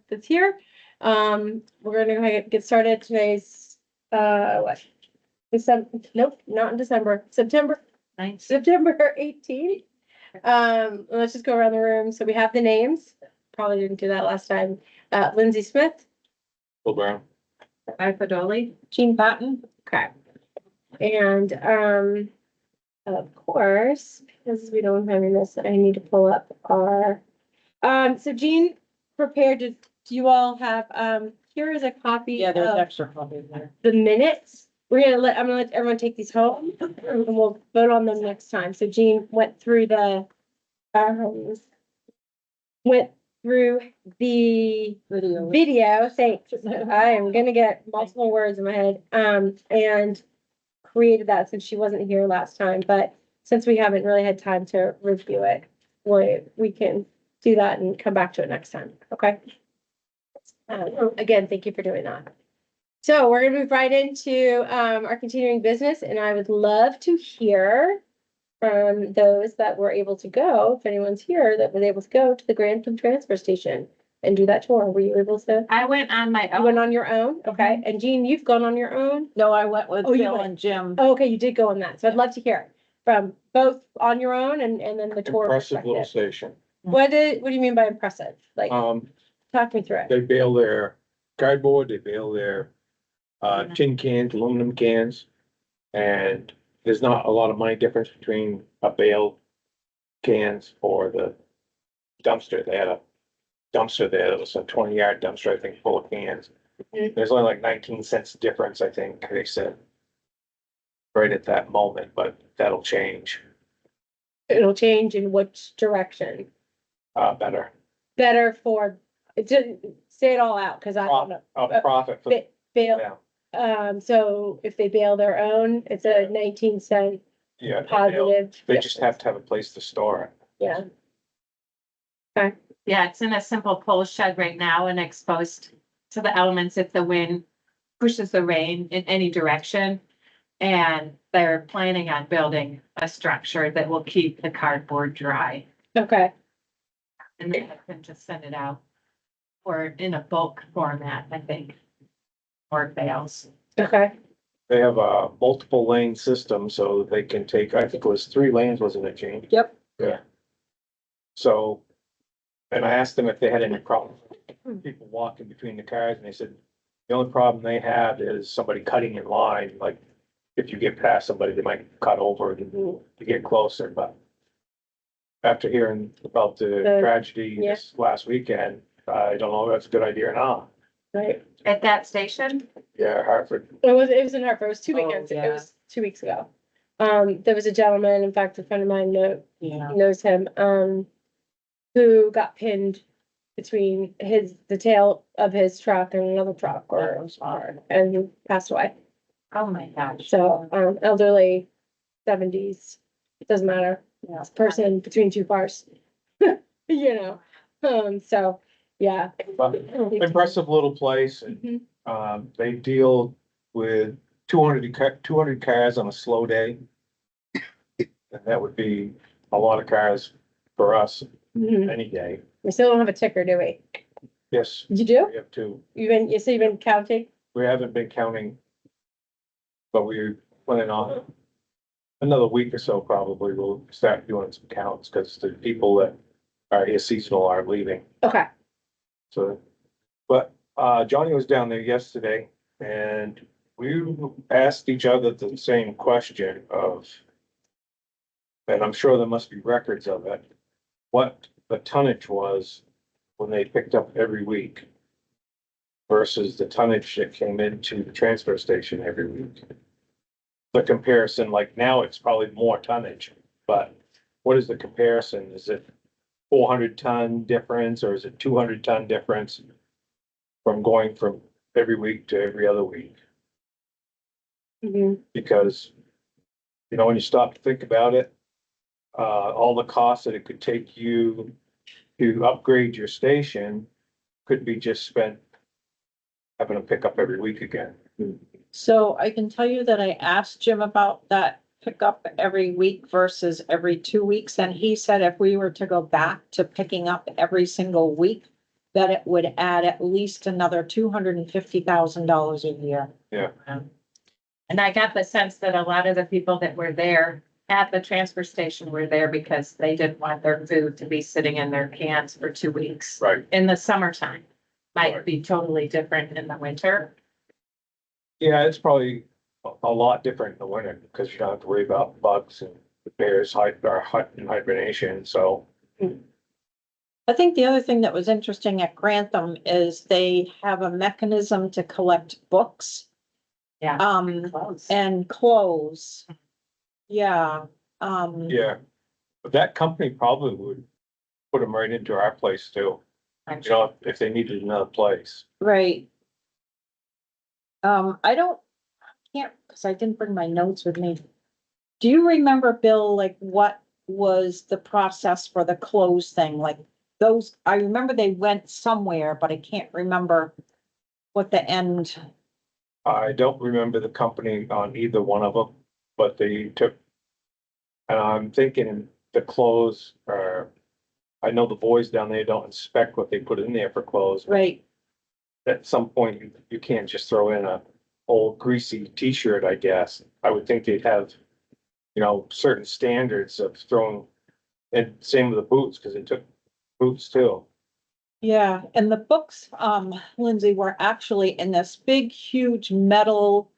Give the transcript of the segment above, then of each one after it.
that's here. We're gonna go ahead and get started. Today's, what? December, nope, not in December, September 18th. Let's just go around the room. So we have the names. Probably didn't do that last time. Lindsay Smith, Bill Brown. Fadoli. Jean Patton. Okay. And, of course, because we don't have this, I need to pull up our, so Jean prepared to, do you all have, here is a copy Yeah, there's of extra copies there. the minutes. I'm gonna let everyone take these home and we'll vote on them next time. So Jean went through the, video, thanks. I am gonna get multiple words in my head, and created that since she wasn't here last time, but since we haven't really had time to review it, we can do that and come back to it next time, okay? Again, thank you for doing that. So we're gonna move right into, our continuing business, and I would love to hear from those that were able to go, if anyone's here that was able to go to the Grantham Transfer Station and do that tour. Were you able to? I went on my You went own. on your own? Okay. And Jean, you've gone on your own? No, I went with Oh, you Bill went. and Jim. Oh, okay, you did go on that. So I'd love to hear from both on your own and then the tour Impressive little perspective. station. What do you mean by impressive? Like, talk me through it. They bale their cardboard, they bale their tin cans, aluminum cans. And there's not a lot of money difference between a bale cans or the dumpster. They had a dumpster there that was a 20-yard dumpster, I think, full of cans. Mhm. There's only like 19 cents difference, I think, they said. Right at that moment, but that'll change, It'll change in which direction? better. Better for, it didn't say it all out, because I don't know. Profit for, Bail, yeah, so if they bail their own, it's a 19 cent yeah. positive. They just have to have a place to store it. Yeah. Yeah, it's in a simple pole shed right now and exposed to the elements if the wind pushes the rain in any direction. And they're planning on building a structure that will keep the cardboard dry. Okay, And then they can just send it out. Or in a bulk format, I think. Or bales. okay, They have a multiple lane system, so they can take, I think it was 3 lanes, wasn't it, Jane? Yep. Yeah. So, and I asked them if they had any problem, people walking between the cars, and they said, the only problem they have is somebody cutting in line, like, if you get past somebody, they might cut over to get closer, but after hearing about the tragedy yeah. this last weekend, I don't know if that's a good idea or not. right. At that station? Yeah, Hartford. It was in Hartford. It was 2 Oh, weekends. It yeah. was 2 weeks ago. There was a gentleman, in fact, a friend of mine Yeah. knows him, who got pinned between the tail of his truck and another truck and he passed away. Oh, my gosh. So, elderly, 70s, it doesn't matter. Yeah. It's a person between two cars. You know, so, yeah. But impressive little place, and Mhm. they deal with 200 cars on a slow day. And that would be a lot of cars for us Mhm. any day. We still don't have a ticker, do we? Yes, You do? we have 2. You say you've been counting? We haven't been counting. But we're planning on another week or so, probably we'll start doing some counts, because the people that are here seasonal are leaving. Okay. So, but, Johnny was down there yesterday and we asked each other the same question of, and I'm sure there must be records of it, what the tonnage was when they picked up every week versus the tonnage that came into the transfer station every week. The comparison, like now it's probably more tonnage, but what is the comparison? Is it 400-ton difference, or is it 200-ton difference from going from every week to every other week? Mhm. Because, you know, when you stop to think about it, all the costs that it could take you to upgrade your station could be just spent having to pick up every week again. So I can tell you that I asked Jim about that pickup every week versus every 2 weeks, and he said if we were to go back to picking up every single week, that it would add at least another $250,000 a year. And I got the sense that a lot of the people that were there at the transfer station were there because they didn't want their food to be sitting in their cans for 2 weeks. Right. In the summertime, might Right. be totally different in the winter. Yeah, it's probably a lot different in the winter because you don't have to worry about bugs and the bears in hibernation, so. I think the other thing that was interesting at Grantham is they have a mechanism to collect books. Yeah. Close. And clothes. Yeah, Yeah, but that company probably would put them right into our place too, I'm you know, if they needed another place. right. Can't, because I didn't bring my notes with me. Do you remember, Bill, like what was the process for the clothes thing? Like those, I remember they went somewhere, but I can't remember what the end. I don't remember the company on either one of them, but they took. And I'm thinking the clothes are, I know the boys down there don't inspect what they put in there for clothes. Right, At some point, you can't just throw in a old greasy t-shirt, I guess. I would think they'd have, you know, certain standards of throwing, and same with the boots, because they took boots too. yeah, and the books, Lindsay, were actually in this big, huge metal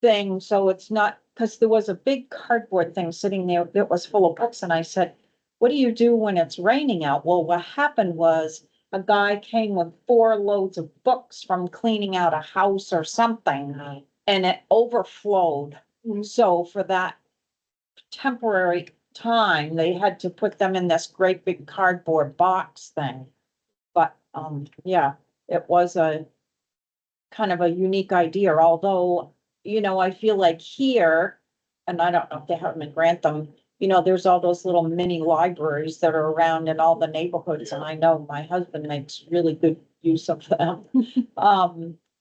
thing, so it's not, because there was a big cardboard thing sitting there that was full of books, and I said, what do you do when it's raining out? Well, what happened was a guy came with 4 loads of books from cleaning out a house or something, and it overflowed. Mhm. So for that temporary time, they had to put them in this great big cardboard box thing. But, yeah, it was a kind of a unique idea, although, you know, I feel like here, and I don't know if they have them in Grantham, you know, there's all those little mini libraries that are around in all the neighborhoods, and I know my husband makes really good use of them.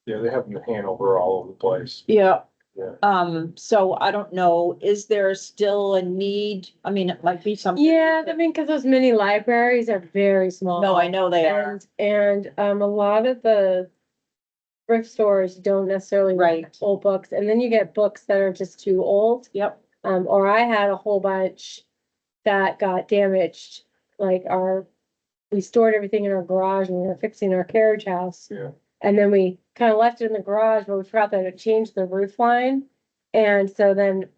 Yeah, they have them in Hanover all over the place. Yeah. Yeah. So I don't know, is there still a need? I mean, it might be something. Yeah, I mean, because those mini libraries are very small. No, I know they are. And a lot of the thrift stores don't necessarily want Right. old books, and then you get books that are just too old. Yep, Or I had a whole bunch that got damaged, like we stored everything in our garage and we were fixing our carriage house. Yeah. And then we kind of left it in the garage, but we forgot that it changed the roof line. And so then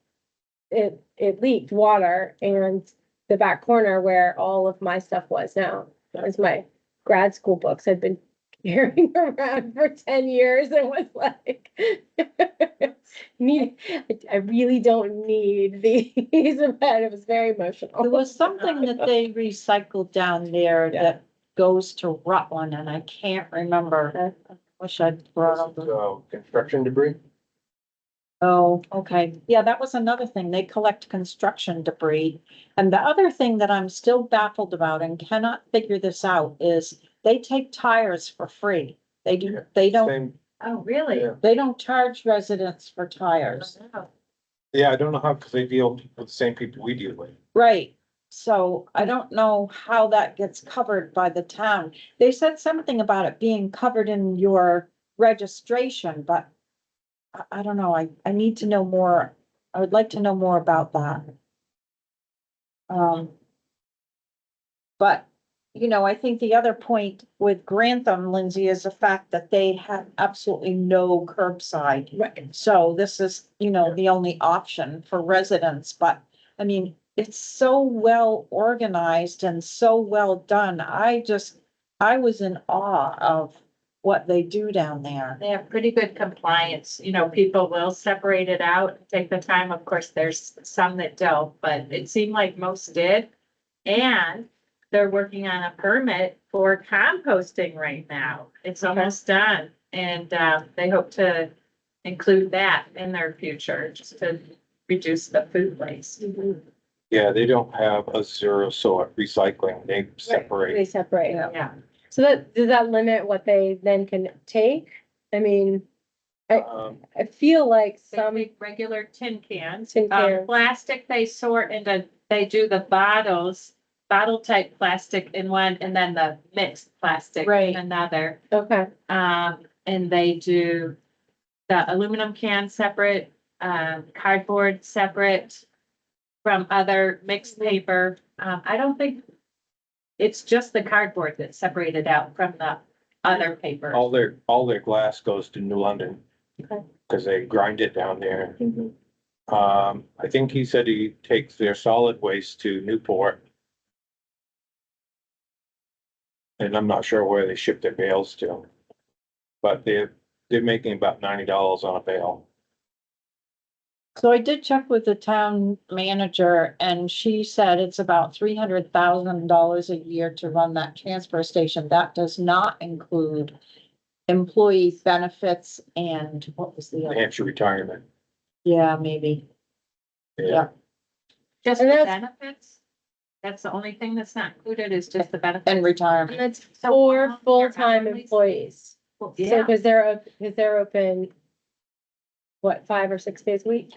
it leaked water, and the back corner where all of my stuff was now, that was my grad school books I'd been carrying around for 10 years and was like, I really don't need these, but it was very emotional. there was something that they recycled down there Yeah. that goes to Rutland, and I can't remember. Wish I'd brought up. Construction debris. Oh, okay. Yeah, that was another thing. They collect construction debris. And the other thing that I'm still baffled about and cannot figure this out is they take tires for free. They do, Yeah. they don't, Same, Oh, really? yeah. they don't charge residents for tires. Oh, Yeah, I don't know how, because they deal with the same people we deal with. Right. So I don't know how that gets covered by the town. They said something about it being covered in your registration, but I don't know. I need to know more. I would like to know more about that. But, you know, I think the other point with Grantham, Lindsay, is the fact that they have absolutely no curbside. Right. So this is, you know, the only option for residents, but I mean, it's so well organized and so well done. I was in awe of what they do down there. They have pretty good compliance, you know, people will separate it out, take the time, of course, there's some that don't, but it seemed like most did. And they're working on a permit for composting right now, it's almost done, and, they hope to include that in their future, just to reduce the food waste. Yeah, they don't have a zero sort recycling, they separate. They separate. Yeah. So does that limit what they then can take? I mean, I feel like They some make regular tin cans. tin cans. Plastic they sort into, they do the bottles bottle type plastic in one and then the mixed plastic Right. in another. Okay, And they do the aluminum can separate, cardboard separate from other mixed paper. I don't think it's just the cardboard that's separated out from the other paper. All their glass goes to New London. Okay. Cause they grind it down there. mhm, I think he said he takes their solid waste to Newport. And I'm not sure where they ship their bales to. But they're making about $90 on a bale. So I did check with the town manager and she said it's about $300,000 a year to run that transfer station. That does not include employee benefits and what was the New other? Hampshire retirement. Yeah, maybe. Yeah. Just And the that's- benefits? That's the only thing that's not included is just the benefits? And and retirement. it's So for all full-time their hourlies? employees. So, Yeah, cause they're open, what, 5 or 6 days a week?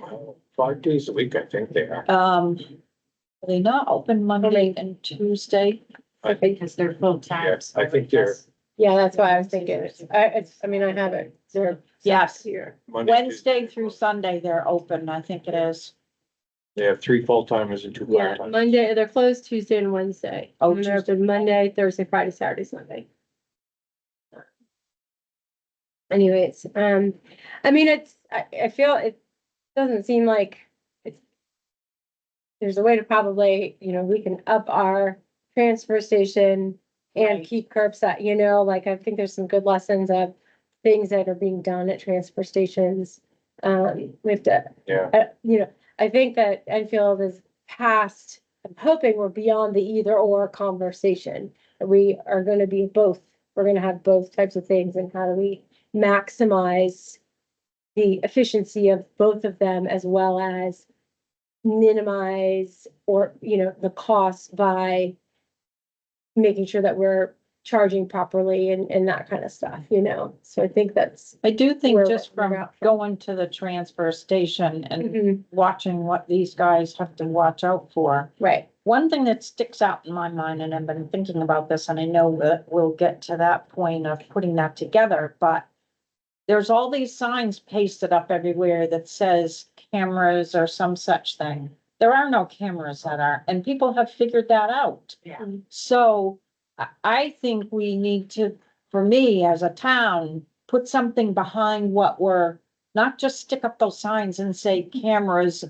5 days a week, I think they are. Are they not open Monday and Tuesday? I think, because they're full-time. Yes, I think they're- Yeah, that's why I was thinking, I mean, I have it, they're. Yes. Here. Monday, Wednesday Tuesday. through Sunday, they're open, I think it is. They have 3 full-timers and 2 Yeah, part-timers. Monday, they're closed Tuesday and Wednesday. Oh, And they're Tuesday. open Monday, Thursday, Friday, Saturday, Sunday. Anyways, I mean, I feel it doesn't seem like it's. There's a way to probably, we can up our transfer station and Right. keep curbside, like, I think there's some good lessons of things that are being done at transfer stations. We have to, Yeah, I think that Enfield is past, I'm hoping we're beyond the either or conversation. We are gonna be both, we're gonna have both types of things and how do we maximize the efficiency of both of them as well as minimize or, the cost by making sure that we're charging properly and that kind of stuff, So I think that's. I do think Where just we're from out from. going to the transfer station and Mhm, watching what these guys have to watch out for. right, One thing that sticks out in my mind, and I've been thinking about this, and I know that we'll get to that point of putting that together, but there's all these signs pasted up everywhere that says cameras or some such thing. There are no cameras that are, and people have figured that out. Yeah. So I think we need to, for me, as a town, put something behind what we're, not just stick up those signs and say cameras,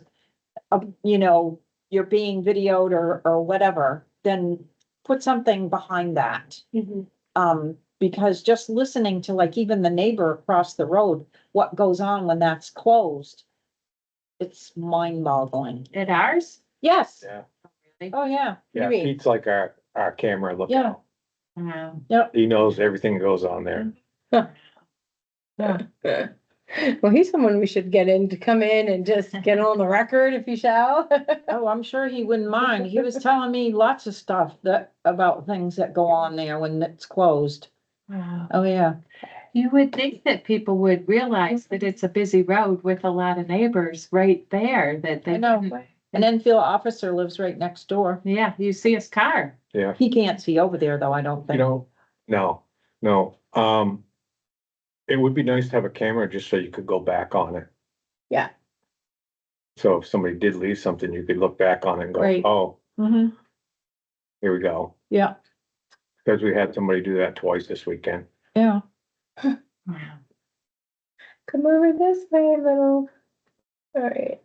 you're being videoed or whatever, then put something behind that. mhm, Because just listening to like even the neighbor across the road, what goes on when that's closed, it's mind boggling. At ours? Yes. yeah, Oh, yeah. yeah. mean? Pete's like our camera lookout. He knows everything that goes on there. Well, he's someone we should get in to come in and just get on the record if you shall. Oh, I'm sure he wouldn't mind. He was telling me lots of stuff about things that go on there when it's closed. Oh, yeah. You would think that people would realize that it's a busy road with a lot of neighbors right there, that they. I know. couldn't- An Enfield officer lives right next door. Yeah, you see his car. Yeah, He can't see over there though, I don't think. no. It would be nice to have a camera just so you could go back on it. Yeah. So if somebody did leave something, you could look back on it and go, Right. oh, Mhm. here we go. Yeah, Cause we had somebody do that twice this weekend. yeah. Come over this way, little. All right.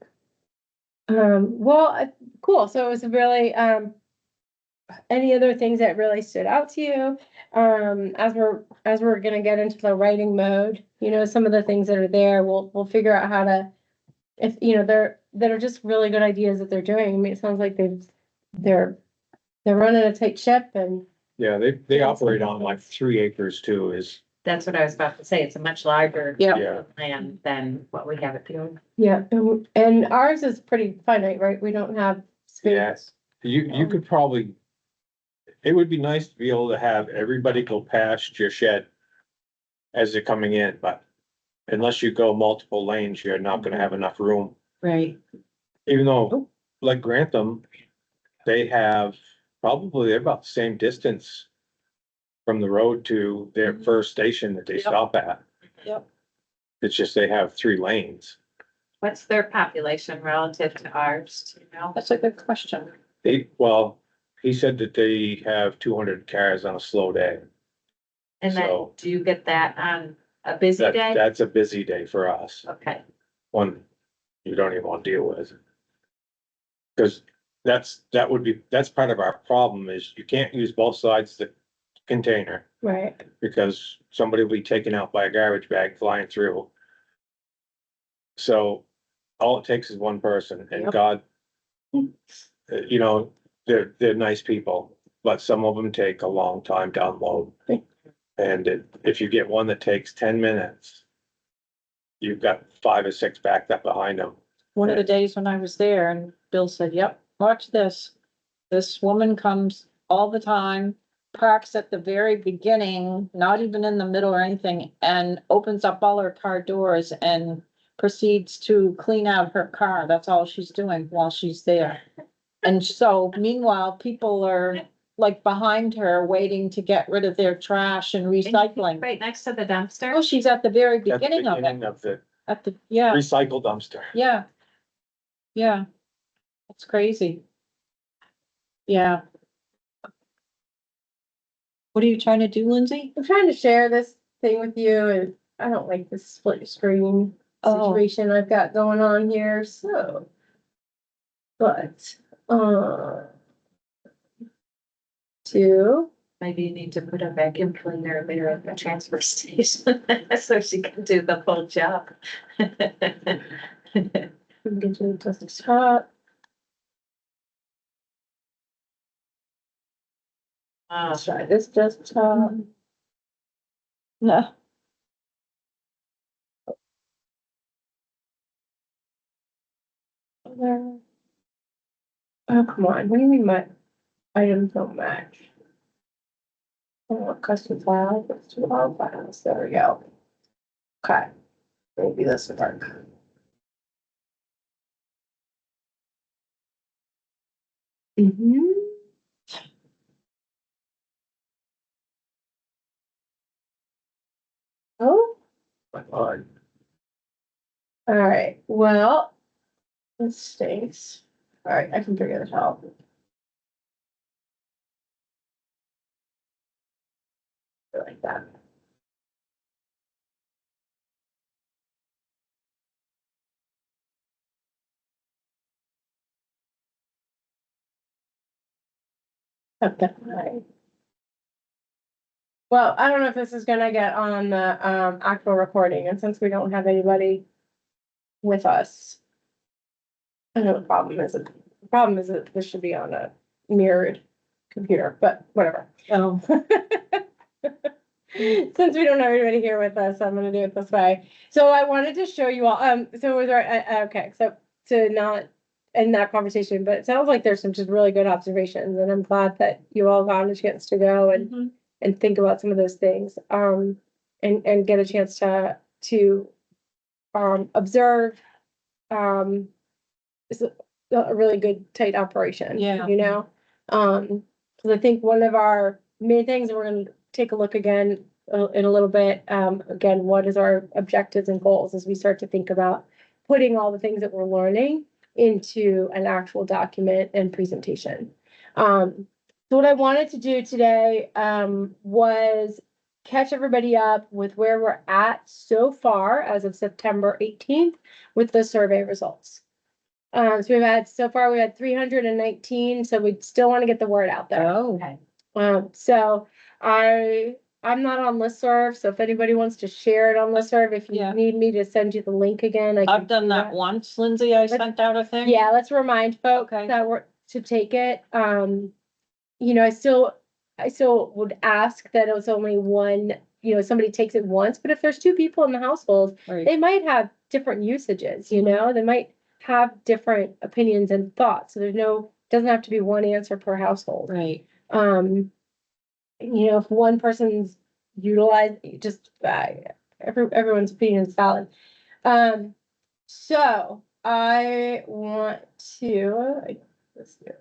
Well, cool. So it was really, any other things that really stood out to you? As we're gonna get into the writing mode, some of the things that are there, we'll figure out how to. If, that are just really good ideas that they're doing. I mean, it sounds like they're running a tight ship and. Yeah, they operate on like 3 acres too That's what I was about to say. It's a much larger. Yeah. yeah. Land than what we have at the old. Yeah, and ours is pretty finite, right? We don't have space. Yes. You could probably, it would be nice to be able to have everybody go past your shed as they're coming in, but unless you go multiple lanes, you're not gonna have enough room. Right. Even though, like Grantham, they have probably they're about the same distance from the road to their first station that they Yep. stop at. Yep. It's just they have 3 lanes. What's their population relative to ours, do you know? That's a good question. Well, he said that they have 200 cars on a slow day. And then, So- do you get that on a busy day? That's a busy day for us. Okay, One you don't even want to deal with. Cause that's part of our problem is you can't use both sides of the container Right. because somebody will be taken out by a garbage bag flying through. So all it takes is one person and Yep. God, you know, they're nice people, but some of them take a long time to unload. And if you get one that takes 10 minutes, you've got 5 or 6 backed up behind them. One of the days when I was there and Bill said, yep, watch this. This woman comes all the time, parks at the very beginning, not even in the middle or anything, and opens up all her car doors and proceeds to clean out her car. That's all she's doing while she's there. And so meanwhile, people are like behind her waiting to get rid of their trash and recycling. right next to the Oh, dumpster? she's at the very At the beginning of beginning it, of the at the, yeah. recycle dumpster. Yeah. Yeah. It's crazy. Yeah. What are you trying to do, Lindsay? I'm trying to share this thing with you and I don't like this split screen Oh. situation I've got going on here, so. But, two, Maybe you need to put a vacuum cleaner there at the transfer station, so she can do the full job. we can get you to the top. Let's try this desktop. No. There. Oh, come on, what do you mean my items don't match? I want custom files, let's do all files, there we go. Okay, maybe this will work. Mm-hmm. Oh, On. all right, well, this stinks. All right, I can figure this out. Like that. Okay, right. Well, I don't know if this is gonna get on the actual recording, and since we don't have anybody with us. I know the problem is that this should be on a mirrored computer, but whatever. Oh, Since we don't have anybody here with us, I'm gonna do it this way. So I wanted to show you all, so was there, okay, so to not end that conversation, but it sounds like there's some just really good observations, and I'm glad that you all got a chance to go and think about some of those things, and get a chance to observe, it's a really good tight operation. Yeah. You know, cause I think one of our main things, and we're gonna take a look again in a little bit, again, what is our objectives and goals as we start to think about putting all the things that we're learning into an actual document and presentation. So what I wanted to do today, was catch everybody up with where we're at so far as of September 18th with the survey results. So we had 319, so we still want to get the word out there. oh, So I'm not on listserv, so if anybody wants to share it on listserv, if you Yeah. need me to send you the link again, I can I've done do that once, Lindsay. I sent out a thing. Yeah, let's remind folks Okay. that we're to take it. You know, I still would ask that it was only one, you know, somebody takes it once, but if there's 2 people in the household, Right. they might have different usages, you know, they might have different opinions and thoughts. So doesn't have to be one answer per household. Right. You know, if one person's utilized, just, everyone's opinion is valid. So I want to, let's do.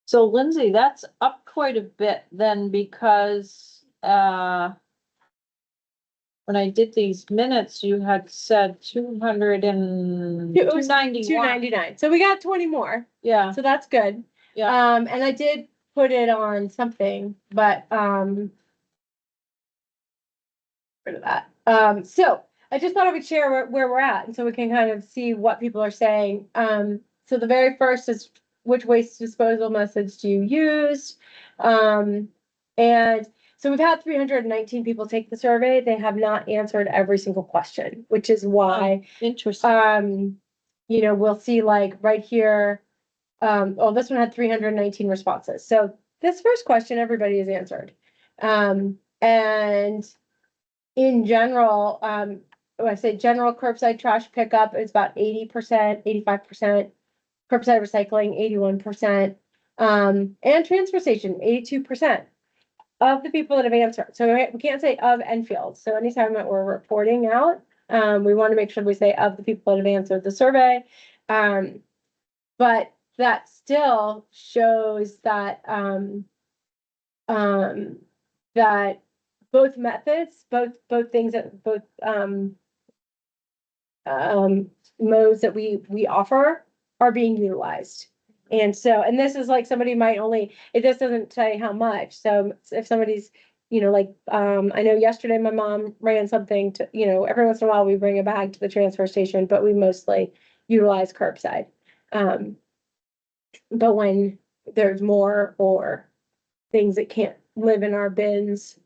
So Lindsay, that's up quite a bit then because, when I did these minutes, you had said 200 and It was 291. 299. So we got 20 more. Yeah, So that's good. yeah. And I did put it on something, but, rid of that. So I just thought I would share where we're at, and so we can kind of see what people are saying. So the very first is, which waste disposal methods do you use? And so we've had 319 people take the survey. They have not answered every single question, which is why, Interesting. you know, we'll see like right here. Oh, this one had 319 responses. So this first question, everybody has answered. And in general, when I say general curbside trash pickup is about 80%, 85%. Curbside recycling, 81%. And transfer station, 82% of the people that have answered. So we can't say of Enfield. So anytime that we're reporting out, we want to make sure we say of the people that have answered the survey. But that still shows that, that both methods, both things that both, modes that we offer are being utilized. And so, and this is like somebody might only, it just doesn't say how much. So if somebody's, you know, like, I know yesterday my mom ran something to, you know, every once in a while we bring a bag to the transfer station, but we mostly utilize curbside. But when there's more or things that can't live in our bins.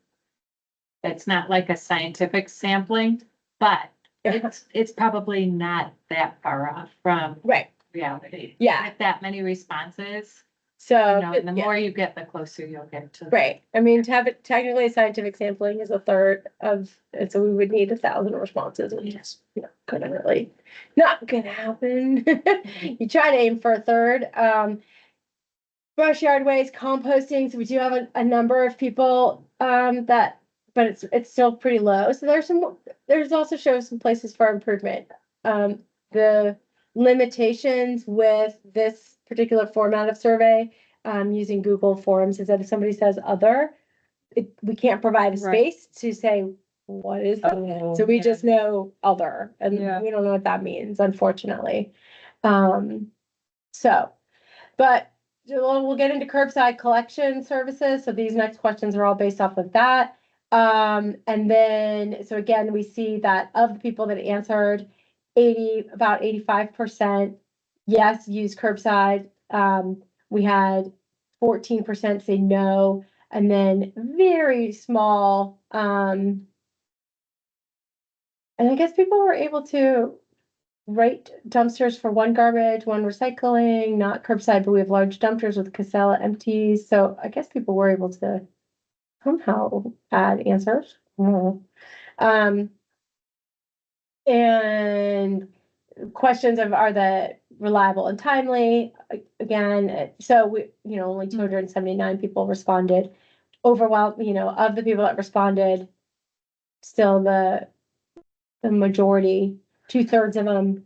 It's not like a scientific sampling, but it's probably not that far off from Right, reality. yeah, With that many responses, so. and the yeah. more you get, the closer you'll get to. Right, I mean, to have it technically scientific sampling is a third of, and so we would need 1,000 responses, which is, you know, couldn't really, not gonna happen. You try to aim for a third, brush yard waste, composting, so we do have a number of people, that, but it's still pretty low, so there's also shows some places for improvement. The limitations with this particular format of survey, using Google Forms is that if somebody says other, we can't provide a Right. space to say, what is that? Oh, So we yeah. just know other, and Yeah. we don't know what that means, unfortunately. So, but we'll get into curbside collection services. So these next questions are all based off of that. And then, so again, we see that of the people that answered, about 85%, yes, use curbside. We had 14% say no, and then very small, and I guess people were able to rate dumpsters for one garbage, one recycling, not curbside, but we have large dumpsters with Casella empties, so I guess people were able to somehow add answers. And questions of, are the reliable and timely? Again, so we, you know, only 279 people responded. Overwhelmed, you know, of the people that responded, still the majority, 2/3 of them,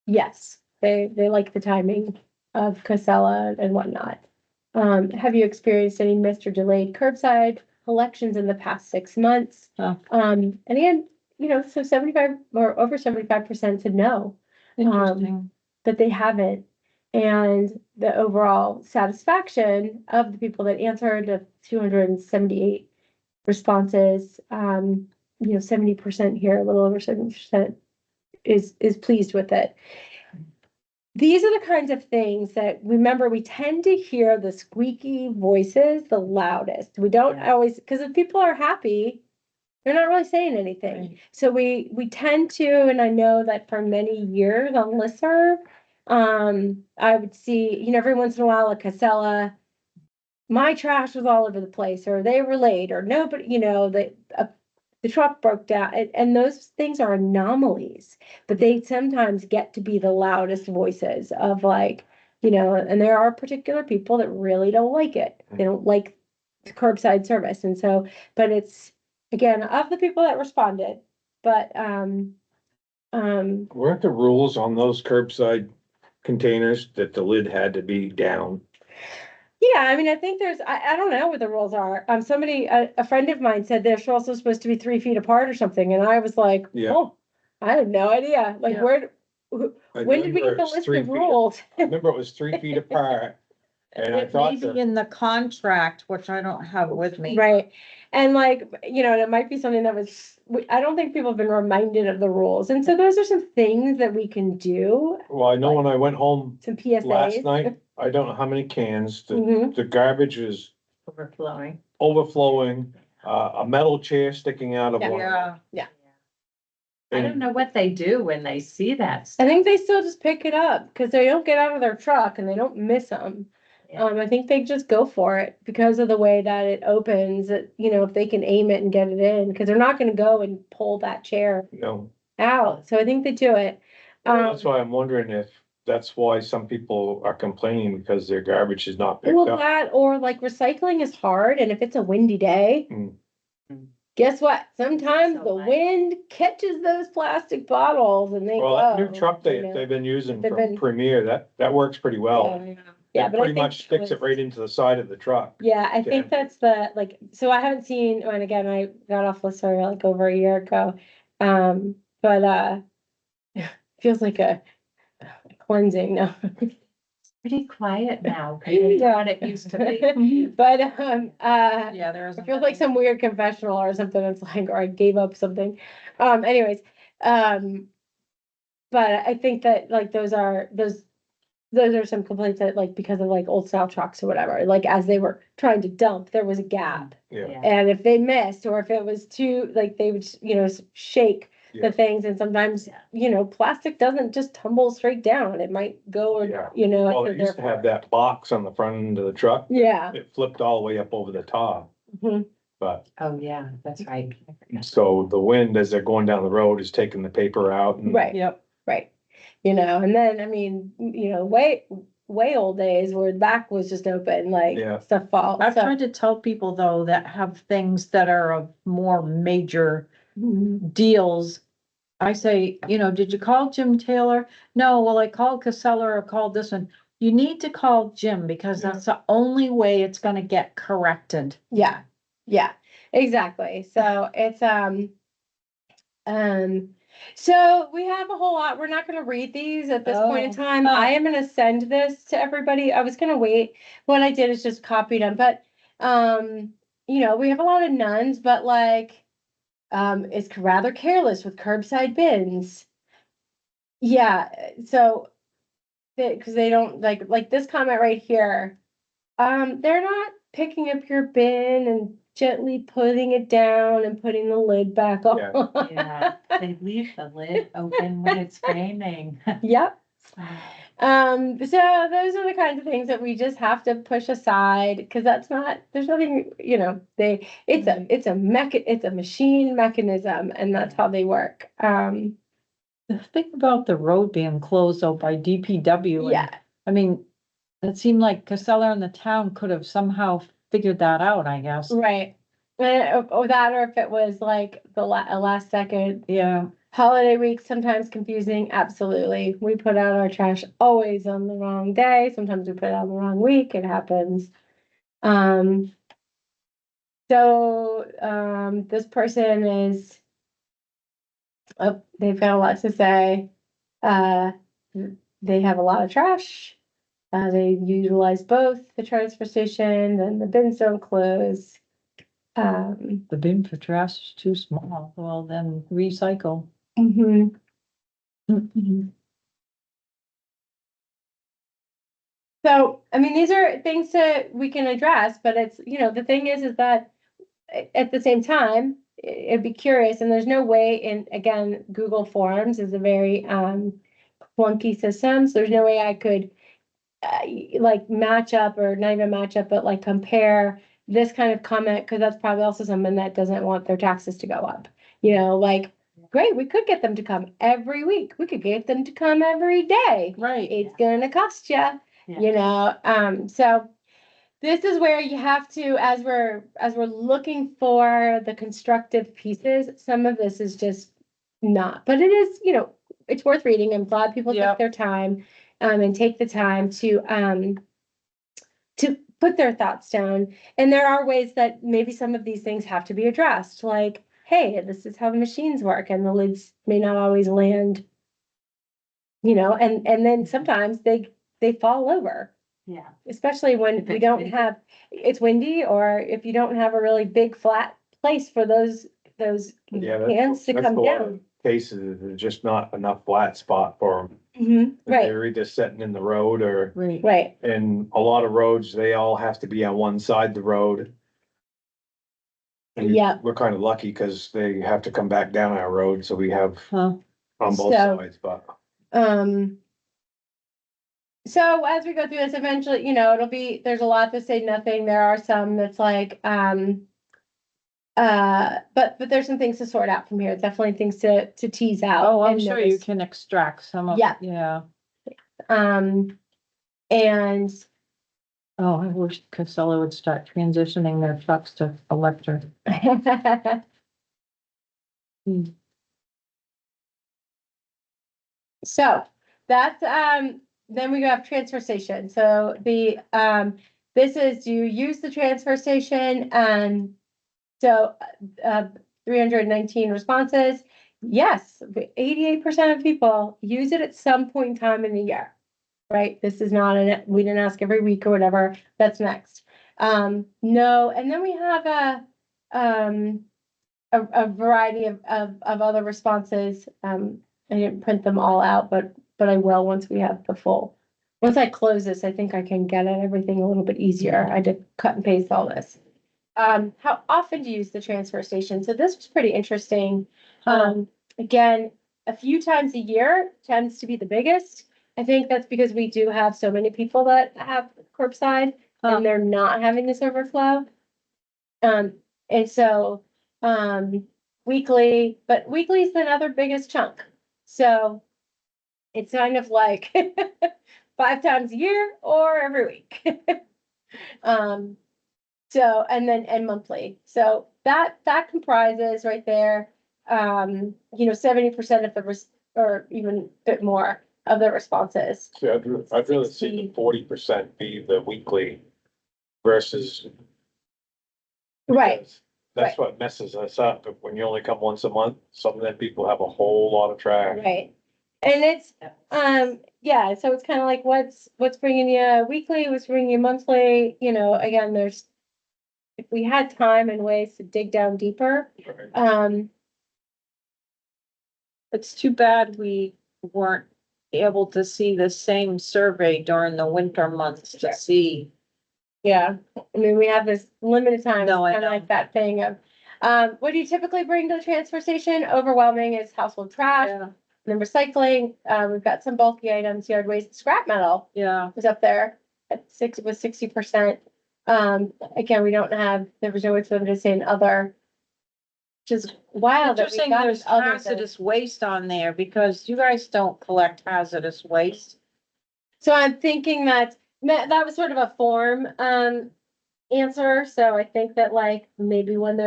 yes, they like the timing of Casella and whatnot. Have you experienced any missed or delayed curbside collections in the past 6 months? Oh. And again, you know, so 75 or over 75% said no, Interesting. that they haven't. And the overall satisfaction of the people that answered, of 278 responses, you know, 70% here, a little over 70% is pleased with it. These are the kinds of things that, remember, we tend to hear the squeaky voices the loudest. We don't always, because if people are happy, they're not really saying anything. Right. So we tend to, and I know that for many years on listserv, I would see, you know, every once in a while a Casella, my trash was all over the place, or they were late, or nobody, you know, the truck broke down, and those things are anomalies, but they sometimes get to be the loudest voices of, like, you know, and there are particular people that really don't like it. They don't like the curbside service, and so, but it's, again, of the people that responded, but, Weren't the rules on those curbside containers that the lid had to be down? Yeah, I mean, I think I don't know what the rules are. Somebody, a friend of mine said they're also supposed to be 3 feet apart or something, and I was like, Yeah. oh, I had no idea. Like, Yeah. when did we get the list of rules? I remember it was 3 feet apart, and I It thought may be that, in the contract, which I don't have with me. Right, and like, you know, it might be something that was, I don't think people have been reminded of the rules, and so those are some things that we can do, well, I know when I went home some PSAs. last night, I don't know how many cans, Mhm. the garbage is Overflowing. overflowing, a metal chair sticking out of one. Yeah, I don't know what they do when they see that I stuff. think they still just pick it up, cause they don't get out of their truck and they don't miss them. Yeah. I think they just go for it because of the way that it opens, it, you know, if they can aim it and get it in, cause they're not gonna go and pull that chair You know, out, so I think they do it. that's why I'm wondering if that's why some people are complaining because their garbage is not picked Well, up. that, or like recycling is hard, and if it's a windy day, Mm. guess what? Sometimes So the much. wind catches those plastic bottles and they Well, that go. new truck you know? they've been using They've from been- Premier, that works pretty well. Yeah, It but I pretty think much sticks it with- right into the side of the truck. Yeah, I think Yeah. that's the, like, so I haven't seen, and again, I got off Lister like over a year ago. But feels like a cleansing now. Pretty quiet now, compared to what it used to be. But, yeah, there is. it feels like some weird confessional or something. It's like, or I gave up something. Anyways, but I think that like those are some complaints that like because of like old style trucks or whatever, like as they were trying to dump, there was a gap. Yeah, And if they missed, or if it was too, like, they would, you know, shake Yeah. the things, and sometimes, you know, plastic doesn't just tumble straight down, it might go, Yeah. or, you know. well, so it used to have therefore- that box on the front end of the truck. Yeah. It flipped all the way up over the top, Mhm. but Oh, yeah, that's right. so the wind as they're going down the road is taking the paper out and. Right, Yep, right. You know, and then, I mean, you know, way old days where the back was just open, like, Yeah. stuff falls. I've so- tried to tell people though that have things that are of more major Mhm. deals. I say, you know, did you call Jim Taylor? No, well, I called Casella or called this one. You need to call Jim because Yeah. that's the only way it's gonna get corrected. Yeah, yeah, exactly. So it's, so we have a whole lot. We're not gonna read these at this point in Oh, time. huh. I am gonna send this to everybody. I was gonna wait. What I did is just copied them, but, you know, we have a lot of nuns, but like, it's rather careless with curbside bins. Yeah, so, cause they don't like this comment right here. They're not picking up your bin and gently putting it down and putting the lid back Yeah. on. Yeah, they leave the lid open when it's raining. Yep. Wow. So those are the kinds of things that we just have to push aside, because that's not, there's nothing, you know, it's a machine mechanism, and that's how they work. The thing about the road being closed though by DPW. and- Yeah, I mean, it seemed like Casella and the town could have somehow figured that out, I guess. right. Or that, or if it was like the last second. Yeah, Holiday week, sometimes confusing, absolutely. We put out our trash always on the wrong day. Sometimes we put it on the wrong week. It happens. This person is, oh, they've got a lot to say. They have a lot of trash. They utilize both the transfer station and the bins don't close. the bin for trash is too small. Well, then recycle. Mhm. So, I mean, these are things that we can address, but it's, you know, the thing is that at the same time, it'd be curious, and there's no way in, again, Google Forms is a very, clunky system, so there's no way I could, like match up, or not even match up, but like compare this kind of comment, because that's probably also someone that doesn't want their taxes to go up. You know, like, great, we could get them to come every week. We could get them to come every day. Right. It's gonna cost you, Yeah. you know, so this is where you have to, as we're looking for the constructive pieces, some of this is just not, but it is, you know, it's worth reading. I'm glad people Yep. took their time, and take the time to put their thoughts down. And there are ways that maybe some of these things have to be addressed, like, hey, this is how the machines work and the lids may not always land. And then sometimes they fall over, Yeah. especially when If we it's don't windy. have, it's windy, or if you don't have a really big flat place for those Yeah, cans to that's come a lot of down. cases, there's just not enough flat spot for them. Right, They're either sitting in the road or, Right. right. and a lot of roads, they all have to be on one side of the road. And Yeah. we're kind of lucky because they have to come back down our road, so we have Huh. on both So- sides, but. So as we go through this, eventually, there's a lot to say nothing. There are some that's like, but there's some things to sort out from here. Definitely things to tease out. Oh, I'm and sure you notice. can extract some of. Yeah. Yeah. And Oh, I wish Casella would start transitioning their trucks to electric. so that's, then we have transfer station. So this is, do you use the transfer station? So, 319 responses. Yes, 88% of people use it at some point in time in the year, right? This is not we didn't ask every week or whatever. That's next. No, and then we have a variety of other responses. I didn't print them all out, but I will once we have the full. Once I close this, I think I can get at everything a little bit easier. I did cut and paste all this. How often do you use the transfer station? So this was pretty interesting. Again, a few times a year tends to be the biggest. I think that's because we do have so many people that have curbside and they're not having this overflow. And so, weekly, but weekly is another biggest chunk. So it's kind of like 5 times a year or every week. So, and monthly. So that comprises right there, 70% of or even a bit more of the responses. See, I'd really see the 40% be the weekly versus. Right, because That's what messes us up. When you only come once a month, some of them people have a whole lot of trash. right. And it's, yeah, so it's kind of like what's bringing you weekly, what's bringing you monthly, again, if we had time and ways to dig down deeper, Right. It's too bad we weren't able to see the same survey during the winter months to see. yeah, I mean, we have this limited time, it's No, I kind of know. like that thing of, what do you typically bring to the transfer station? Overwhelming is household trash, then recycling, we've got some bulky items, yard waste, scrap metal Yeah, was up there at 60%. Again, there was no way for them to say an other. Which is wild that we interesting, got there's this other than- hazardous waste on there because you guys don't collect hazardous waste. So I'm thinking that was sort of a form, answer, so I think that like maybe when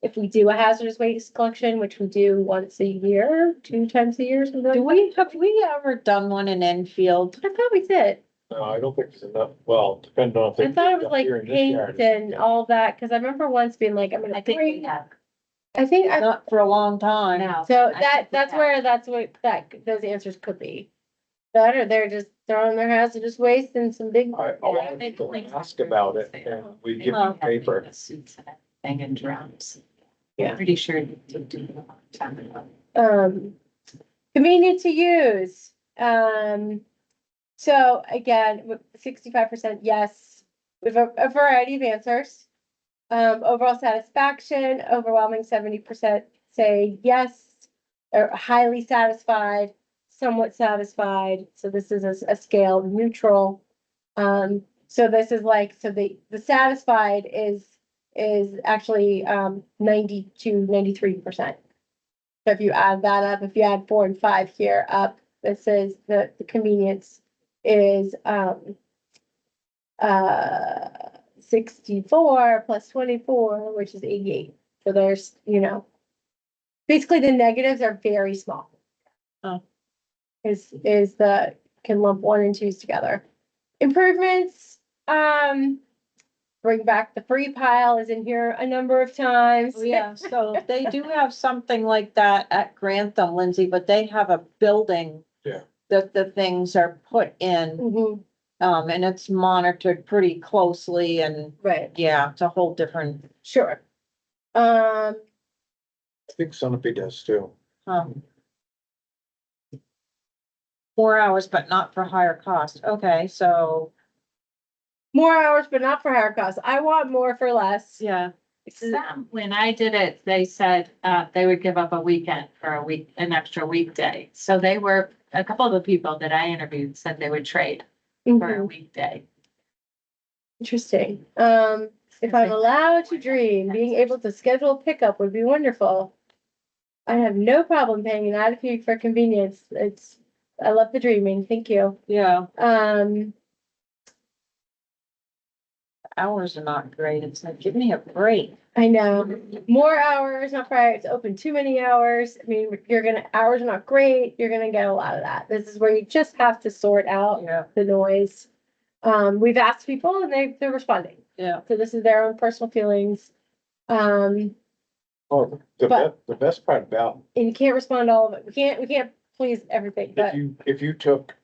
if we do a hazardous waste collection, which we do once a year, 2 times a year, something like that. Have we ever done one in Enfield? I thought we did. No, I don't think it's enough. Well, depending on. if I they thought it dig was up like here in this paint yard or and something. all that, cause I remember once being like, I'm I gonna think we bring, have I think, Not for a long time. now. so I that's think we have. that's what those answers could be. That or they're just throwing their hazardous waste in some big. A lot of people ask about it and we give They them paper. have suits and everything and drums. Yeah. I'm pretty sure they did do it a long time ago. Convenient to use, so again, 65% yes, we have a variety of answers. Overall satisfaction, overwhelming 70% say yes, or highly satisfied, somewhat satisfied, so this is a scale neutral. So this is like, so the satisfied is actually 90 to 93%. So if you add that up, if you add 4 and 5 here up, this is the convenience is 64 plus 24, which is 88. So there's, basically the negatives are very small. Oh. Can lump 1 and 2s together. Improvements, Bring back the free pile is in here a number of times. Oh, yeah, so they do have something like that at Grantham, Lindsay, but they have a building. Yeah. That the things are put in, Mhm, and it's monitored pretty closely and, right, yeah, it's a whole different, sure. I think Sunapee does too. um. 4 hours, but not for higher cost. Okay, so, More hours, but not for higher costs. I want more for less. yeah, When I did it, they said, they would give up a weekend for a week, an extra weekday. So they were, a couple of the people that I interviewed said they would trade for a Mhm, weekday. interesting. If I'm allowed to dream, being able to schedule pickup would be wonderful. I have no problem paying an added fee for convenience. I love the dreaming. Thank you. yeah, Um, hours are not great. It's like, give me a break. I know. More hours, not prior, it's open too many hours. I mean, hours are not great. You're gonna get a lot of that. This is where you just have to sort out Yeah, the noise. We've asked people and they're responding. yeah, So this is their own personal feelings. And Oh, But- the best part about, you can't respond to all of it. We can't please everything, but if you took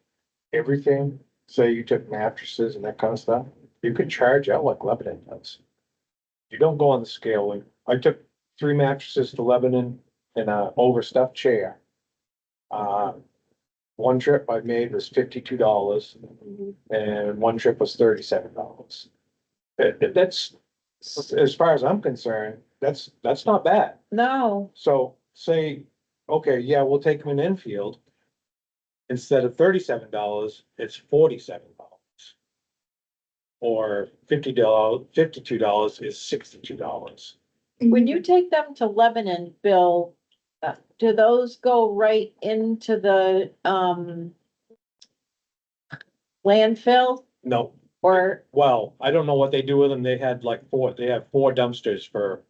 everything, say you took mattresses and that kind of stuff, you could charge out like Lebanon does. You don't go on the scale. I took 3 mattresses to Lebanon and a overstuffed chair. One trip I made was $52 and one trip was $37. That's, as far as I'm concerned, that's not bad. no, So say, okay, yeah, we'll take them in Enfield. Instead of $37, it's $47. Or $52 is $62. when you take them to Lebanon, Bill, do those go right into the, landfill No, or, well, I don't know what they do with them. They have 4 dumpsters for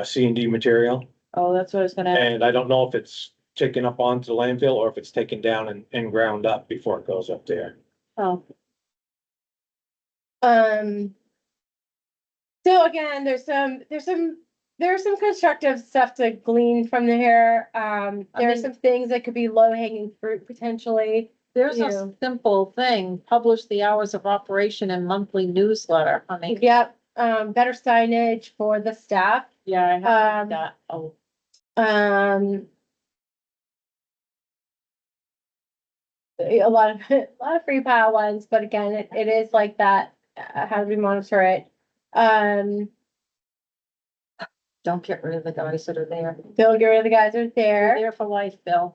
C&D material. oh, that's what I was gonna ask. And I don't know if it's taken up onto the landfill or if it's taken down and ground up before it goes up there. Oh, So again, there's some constructive stuff to glean from the here. There are mean- some things that could be low hanging fruit potentially. there's Yeah. a simple thing, publish the hours of operation in monthly newsletter. I mean, Yep, better signage for the staff. yeah, I have Um, that. Oh, Um. A lot of, a lot of free pile ones, but again, it is like that, how do we monitor it? don't get rid of the guys that are there. Don't get rid of the guys that are They're there. there for life, Bill.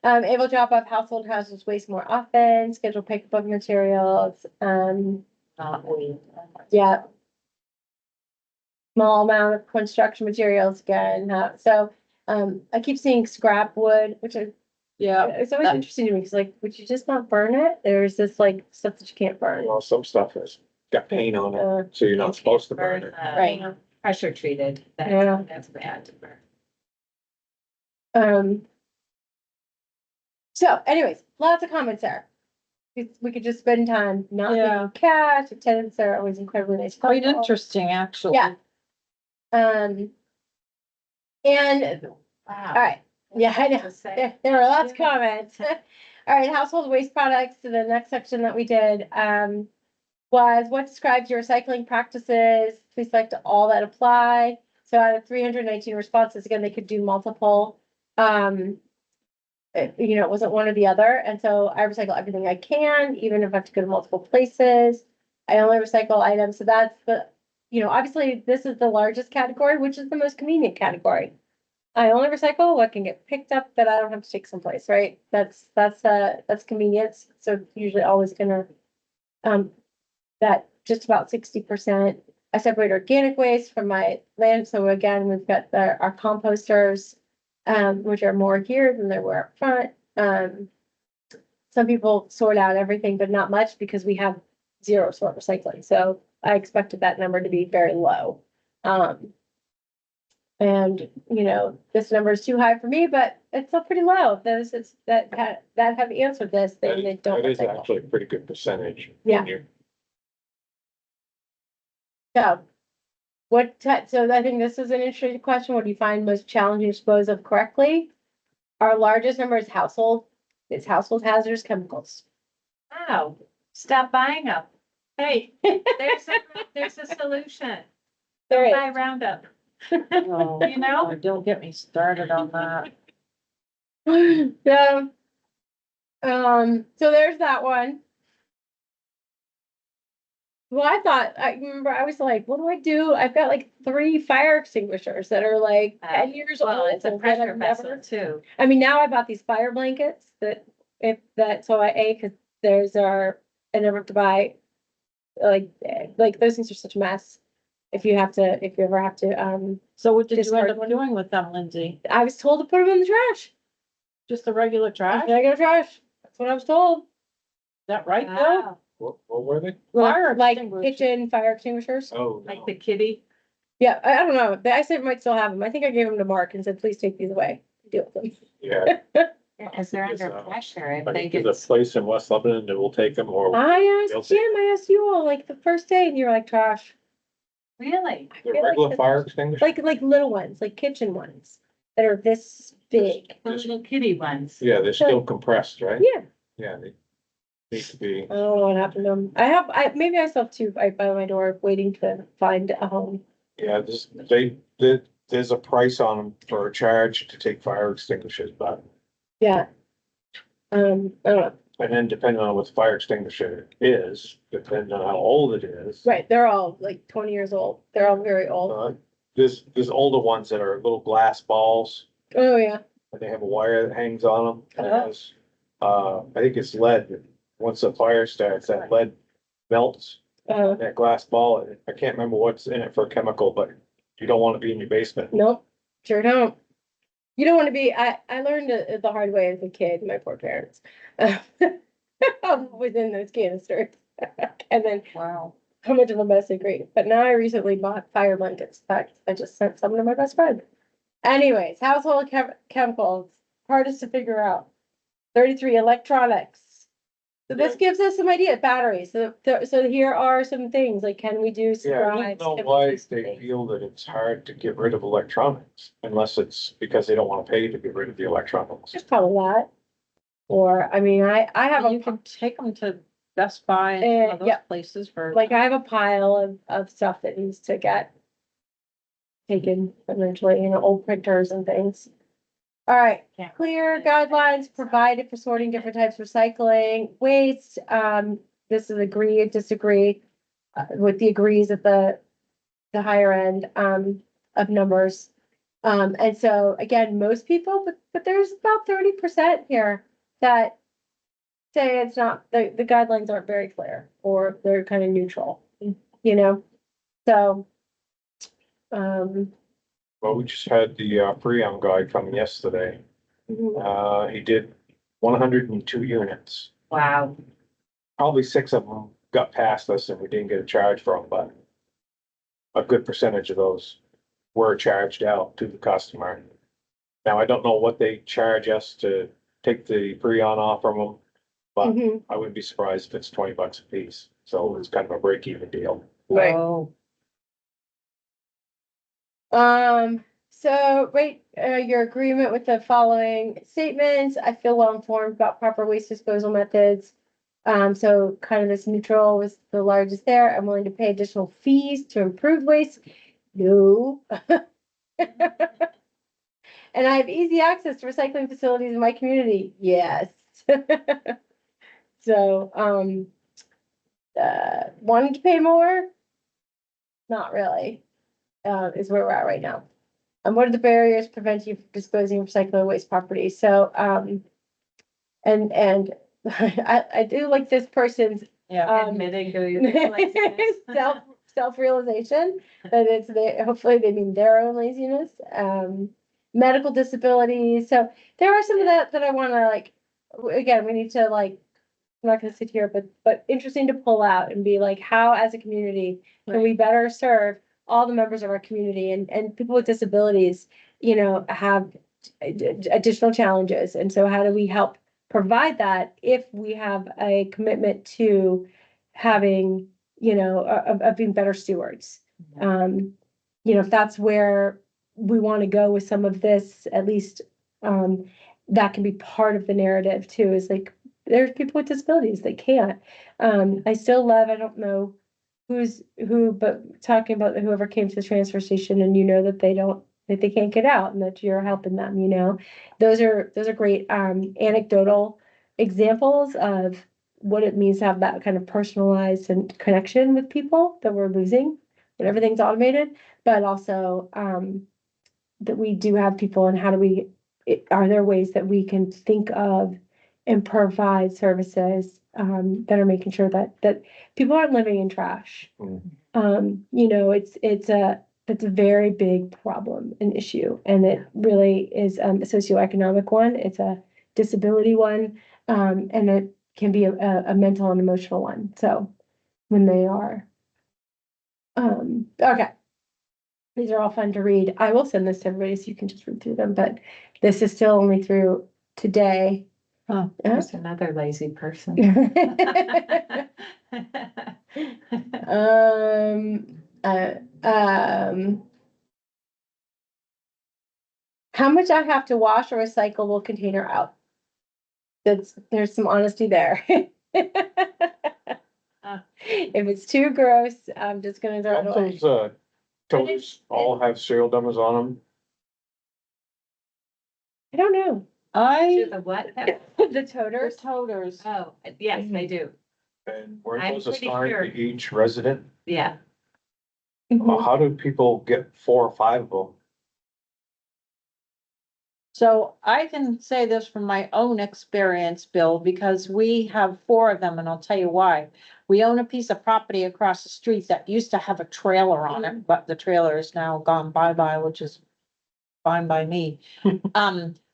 Able to drop off household hazardous waste more often, schedule pickup of materials, Not we. yeah. Small amount of construction materials again, so, I keep seeing scrap wood, which Yeah, it's always interesting to me, because like, would you just not burn it? There's this like stuff that you can't burn. Well, some stuff has got paint on it, Uh, so you're not supposed to burn it. Right. Pressure treated, Yeah. that's bad to burn. So anyways, lots of comments there. We could just spend time not Yeah. paying cash, attendants are always incredibly nice. quite people. interesting, actually. Yeah. And, all right, yeah, I know, there were lots of comments. All right, household waste products, to the next section that we did, was what describes your recycling practices? Please select all that apply. So out of 319 responses, again, they could do multiple. It wasn't one or the other, and so I recycle everything I can, even if I have to go to multiple places. I only recycle items, so that's obviously this is the largest category, which is the most convenient category. I only recycle what can get picked up that I don't have to take someplace, right? That's convenience, so usually always gonna, that just about 60%. I separate organic waste from my land, so again, we've got our composters, which are more here than they were up front. Some people sort out everything, but not much because we have 0 sort recycling. So I expected that number to be very low. And, you know, this number is too high for me, but it's still pretty low. Those that have answered this, they don't. That is recycle. actually a pretty good percentage. Yeah. So, so I think this is an interesting question. What do you find most challenging to dispose of correctly? Our largest number is household. It's household hazardous chemicals. Wow, stop buying them. Hey, there's a solution. There is. Buy Roundup. Oh, You know? don't get me started on that. So, so there's that one. Well, I remember I was like, what do I do? I've got like 3 fire extinguishers that are like 10 years old. Well, it's a that pressure I've vessel never- too. I mean, now I bought these fire blankets so cause I never have to buy, like those things are such a mess. If you ever have to, So what did you Discard end up one. doing with them, Lindsay? I was told to put them in the trash. Just the regular trash? Is Regular trash. That's what I was told. that right, Bill? Wow, What were they? Fire Like extinguisher. kitchen fire extinguishers. Oh, like no. the kitty. Yeah, I don't know. I said might still have them. I think I gave them to Mark and said, please take these away. Deal with them. Yeah, Because they're Yes, under pressure. If I they think get, there's a place in West Lebanon that will take them or I They'll asked take- Jim, I asked you all like the first day and you were like, trash. really? I the feel like regular that's- fire extinguisher. Like little ones, like kitchen ones that are this big. The little kitty ones. Yeah, they're still compressed, right? Yeah. Yeah, they need to be. I don't know what happened to them. Maybe I still have 2 right by my door waiting to find a home. Yeah, there's a price on them for a charge to take fire extinguishers, but, Yeah. I don't know. and then depending on what the fire extinguisher is, depending on how old it is. Right, they're all like 20 years old. They're all very old. There's older ones that are little glass balls, Oh, yeah. and they have a wire that hangs on them. And it Uh-huh. has, I think it's lead. Once the fire starts, that lead melts, that glass ball. I can't remember what's in it for a chemical, but you don't want to be in your basement. Nope, sure don't. You don't want to be, I learned it the hard way as a kid, my poor parents. Within those canisters. And then Wow. how much of a mess they create. But now I recently bought fire blankets. In fact, I just sent some to my best friend. Anyways, household chemicals, hardest to figure out. 33 electronics. So this gives us some idea, batteries. So here are some things, like can we do some Yeah, I drives? don't know Can we why do some they things? feel that it's hard to get rid of electronics, unless it's because they don't want to pay to get rid of the electronics. Just probably that. Or, I mean, I have You a, can take them to Best Buy and some of those yeah. places for. like, I have a pile of stuff that needs to get taken eventually, old printers and things. All right, Can't- clear guidelines provided for sorting different types of recycling waste. This is agree, disagree, with the agrees at the higher end, of numbers. And so again, most people, but there's about 30% here that say it's not, the guidelines aren't very clear, or they're kind of neutral, So, Well, we just had the Freon guy come yesterday. He did 102 units. Wow. Probably 6 of them got past us and we didn't get a charge for them, but a good percentage of those were charged out to the customer. Now, I don't know what they charge us to take the Freon off from them, but mhm, I wouldn't be surprised if it's $20 a piece. So it's kind of a break even deal. right. Oh, So rate, your agreement with the following statements. I feel well informed about proper waste disposal methods. So kind of this neutral was the largest there. I'm willing to pay additional fees to improve waste. No. And I have easy access to recycling facilities in my community. Yes. So, wanting to pay more? Not really, is where we're at right now. And what are the barriers preventing you from disposing of recyclable waste property? So, and I do like this person's yeah. Admitting to your laziness. self-realization that hopefully they mean their own laziness, medical disabilities. So there are some of that I want to again, we need to I'm not gonna sit here, but interesting to pull out and be like, how as a community can we better serve all the members of our community and people with disabilities, you know, have additional challenges. And so how do we help provide that if we have a commitment to having, you know, of being better stewards? You know, if that's where we want to go with some of this, at least, that can be part of the narrative too, is like, there's people with disabilities that can't. I still love, I don't know who, but talking about whoever came to the transfer station and you know that that they can't get out and that you're helping them, you know? Those are great, anecdotal examples of what it means to have that kind of personalized and connection with people that we're losing when everything's automated, but also, that we do have people and how do we, are there ways that we can think of and provide services, that are making sure that people aren't living in trash? You know, it's a very big problem, an issue, and it really is, a socioeconomic one. It's a disability one, and it can be a mental and emotional one. So when they are, okay. These are all fun to read. I will send this to everybody so you can just read through them, but this is still only through today. Huh. There's another lazy person. Uh, how much I have to wash a recyclable container out? There's some honesty there. If it's too gross, I'm just gonna throw it Don't away. those, toters all have serial numbers on them? I don't know. Do I, the what? The the toters. toters, Oh, yes, they do. And weren't I'm those pretty assigned sure. to each resident? Yeah. Mhm. How do people get 4 or 5 of them? so I can say this from my own experience, Bill, because we have 4 of them, and I'll tell you why. We own a piece of property across the street that used to have a trailer on it, but the trailer is now gone bye-bye, which is fine by me.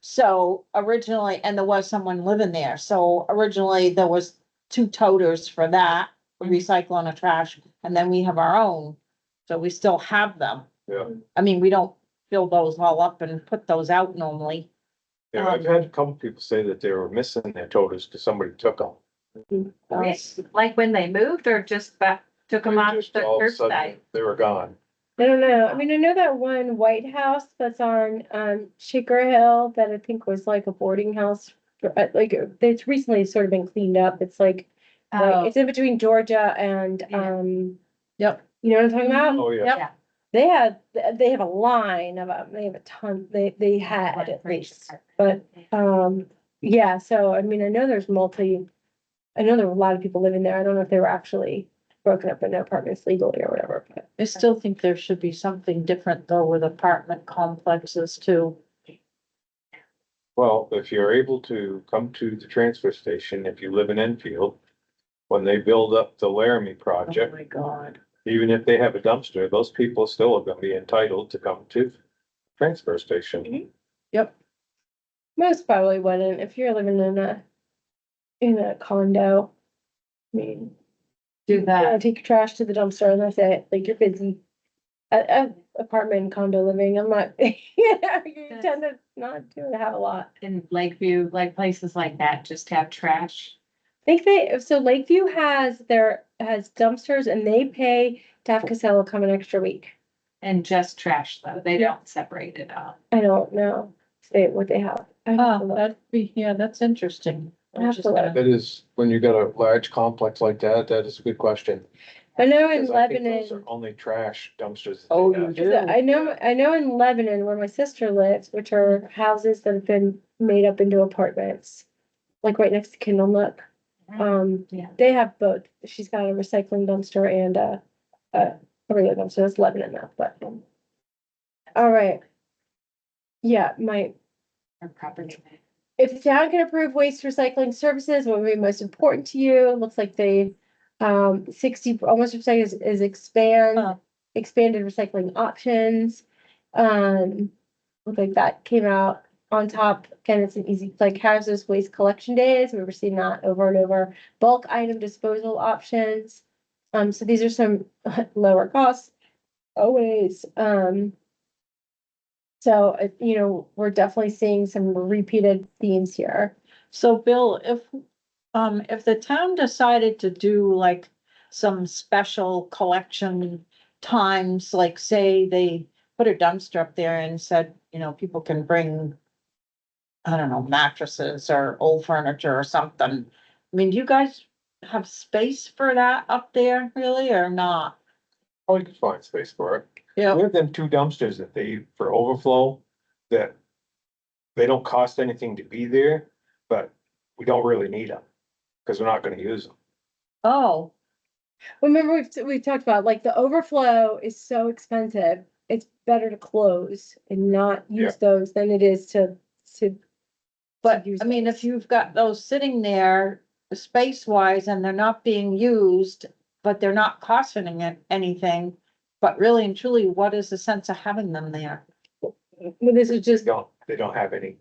So originally, and there was someone living there, so originally there was 2 toters for that, for recycling and trash, and then we have our own. So we still have them. Yeah. I mean, we don't fill those all up and put those out normally. Yeah, I've had a couple people say that they were missing their toters because somebody took them. Like when they moved or just back, took them off the All of a sudden, curbside? they were gone. I don't know. I mean, I know that one White House that's on, Shaker Hill that I think was like a boarding house. Like, it's recently sort of been cleaned up. It's like, Oh, it's in between Georgia and, Yeah. Yep. you know what I'm talking about? Oh, yeah. yeah. They have a line of them. They have a ton, they had at least, but, yeah, so, I mean, I know there were a lot of people living there. I don't know if they were actually broken up into apartments legally or whatever, but. I still think there should be something different though with apartment complexes too. Well, if you're able to come to the transfer station, if you live in Enfield, when they build up the Laramie Oh project, my God. even if they have a dumpster, those people still are gonna be entitled to come to the transfer station. Yep. Most probably wouldn't, if you're living in a condo. I mean, Do you that. take your trash to the dumpster and that's it, like, you're busy. Apartment and condo living, I'm not, you tend to not have a lot. In Lakeview, like places like that, just have trash. I think so Lakeview has dumpsters and they pay to have Casella come an extra week. And just trash though. They Yeah. don't separate it out. I don't know what they have. I have to Oh, look. that'd be, yeah, that's interesting. I have I'm to just look. gonna- That is, when you got a large complex like that, that is a good question. I know in Because I think those Lebanon. are only trash dumpsters. that Oh, they you have. do? I know in Lebanon where my sister lives, which are houses that have been made up into apartments, like right next to Kindle Nook. Yeah. They have both. She's got a recycling dumpster and a regular dumpster. That's Lebanon now, but. All right. Yeah, Or property. if the town can approve waste recycling services, what would be most important to you? It looks like they, 60, almost percent is expanded recycling options. Look like that came out on top. Again, it's an easy, like hazardous waste collection days. We've seen that over and over. Bulk item disposal options. So these are some lower costs. always, so, you know, we're definitely seeing some repeated themes here. So Bill, if the town decided to do like some special collection times, like say they put a dumpster up there and said, you know, people can bring, I don't know, mattresses or old furniture or something. I mean, do you guys have space for that up there really or not? Oh, you can find space for it. Yeah, We have them two dumpsters that for overflow, that they don't cost anything to be there, but we don't really need them, because we're not gonna use them. oh, Remember, we've talked about, like, the overflow is so expensive, it's better to close and not use those than it is to. but use I mean, if those. you've got those sitting there space wise and they're not being used, but they're not costing it anything. But really and truly, what is the sense of having them there? Well, this is just, They don't have any.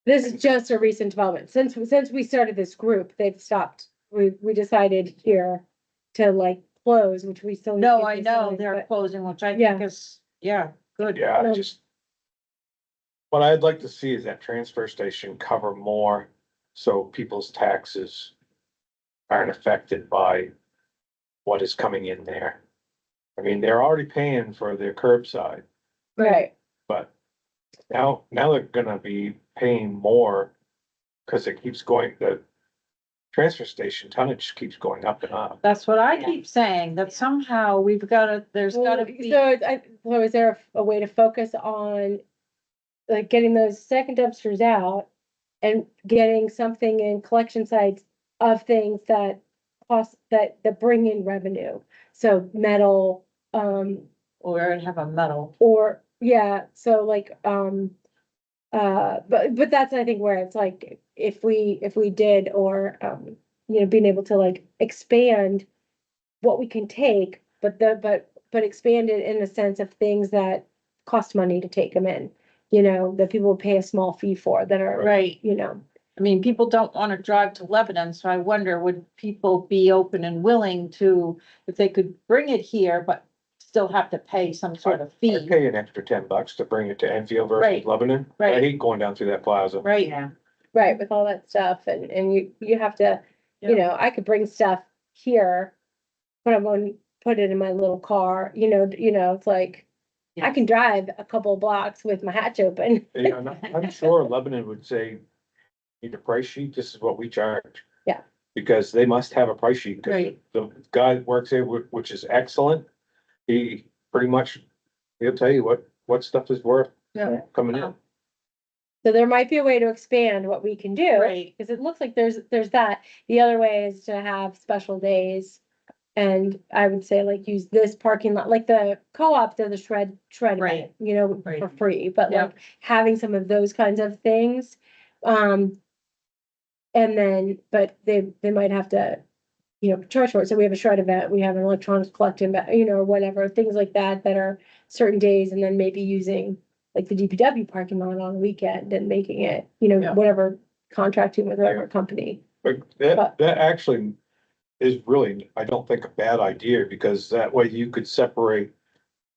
this is just a recent development. Since we started this group, they've stopped. We decided here to like close, which we still. No, need I to know decide, they're but- closing, which I Yeah. think is, yeah, good. Yeah, No. just. What I'd like to see is that transfer station cover more, so people's taxes aren't affected by what is coming in there. I mean, they're already paying for their curbside, Right, but now they're gonna be paying more. Cause it keeps going, the transfer station tonnage keeps going up and up. That's what I Yeah. keep saying, that somehow we've gotta, there's well, gotta be, so is there a way to focus on? Like getting those second dumpsters out and getting something in collection sites of things that cost, that bring in revenue. So metal, or have a metal. or, yeah, so like, but that's, I think, where it's like, if we did, or, you know, being able to like expand what we can take, but expand it in the sense of things that cost money to take them in, you know, that people will pay a small fee for, that are, Right, you know. I mean, people don't wanna drive to Lebanon, so I wonder, would people be open and willing to, if they could bring it here, but still have to pay some sort of I fee? pay an extra $10 to bring it to Enfield versus Right, Lebanon. I right. hate going down through that plaza. Right, Yeah. Right, with all that stuff, and you have to, you know, I could bring stuff here, put it in my little car, you know, it's like, I can drive a couple of blocks with my hatch open. Yeah, I'm sure Lebanon would say, need a price sheet, this is what we charge. Yeah. Because they must have a price sheet, because Right. the guy that works there, which is excellent, he pretty much, he'll tell you what stuff is worth yeah, coming in. Oh. So there might be a way to expand what we can do. right, Cause it looks like there's that. The other way is to have special days. And I would say like use this parking lot, like the co-op does the shred Right. event, you know, Right. for free, but Yeah. like having some of those kinds of things. And then, but they might have to, you know, charge for it. So we have a shred event, we have an electronics collecting, you know, or whatever, things like that, that are certain days, and then maybe using like the DPW parking lot on the weekend and making it, you know, Yeah. whatever, contracting with whatever company. But But- that actually is really, I don't think, a bad idea, because that way you could separate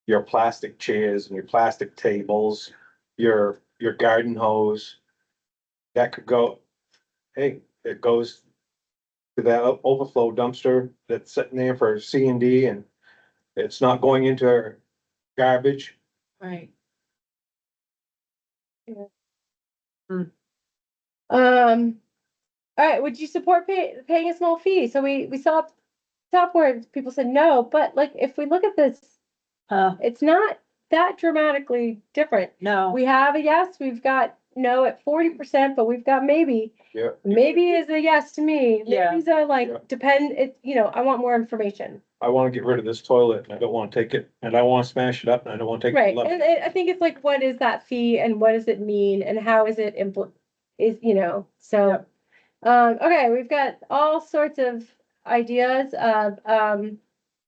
your plastic chairs and your plastic tables, your garden hose. That could go, hey, it goes to that overflow dumpster that's sitting there for C&D, and it's not going into garbage. right. All right, would you support paying a small fee? So we saw top where people said no, but like, if we look at this, it's not that dramatically different. No, We have a yes, we've got no at 40%, but we've got maybe. Yeah. Maybe is a yes to me. Yeah. Maybe's a Yeah. like, depend, it, you know, I want more information. I wanna get rid of this toilet, and I don't wanna take it, and I wanna smash it up, and I don't wanna take it. Right, to Lebanon. and I think it's like, what is that fee and what does it mean and how is it is, you know, so. Yep. Okay, we've got all sorts of ideas of,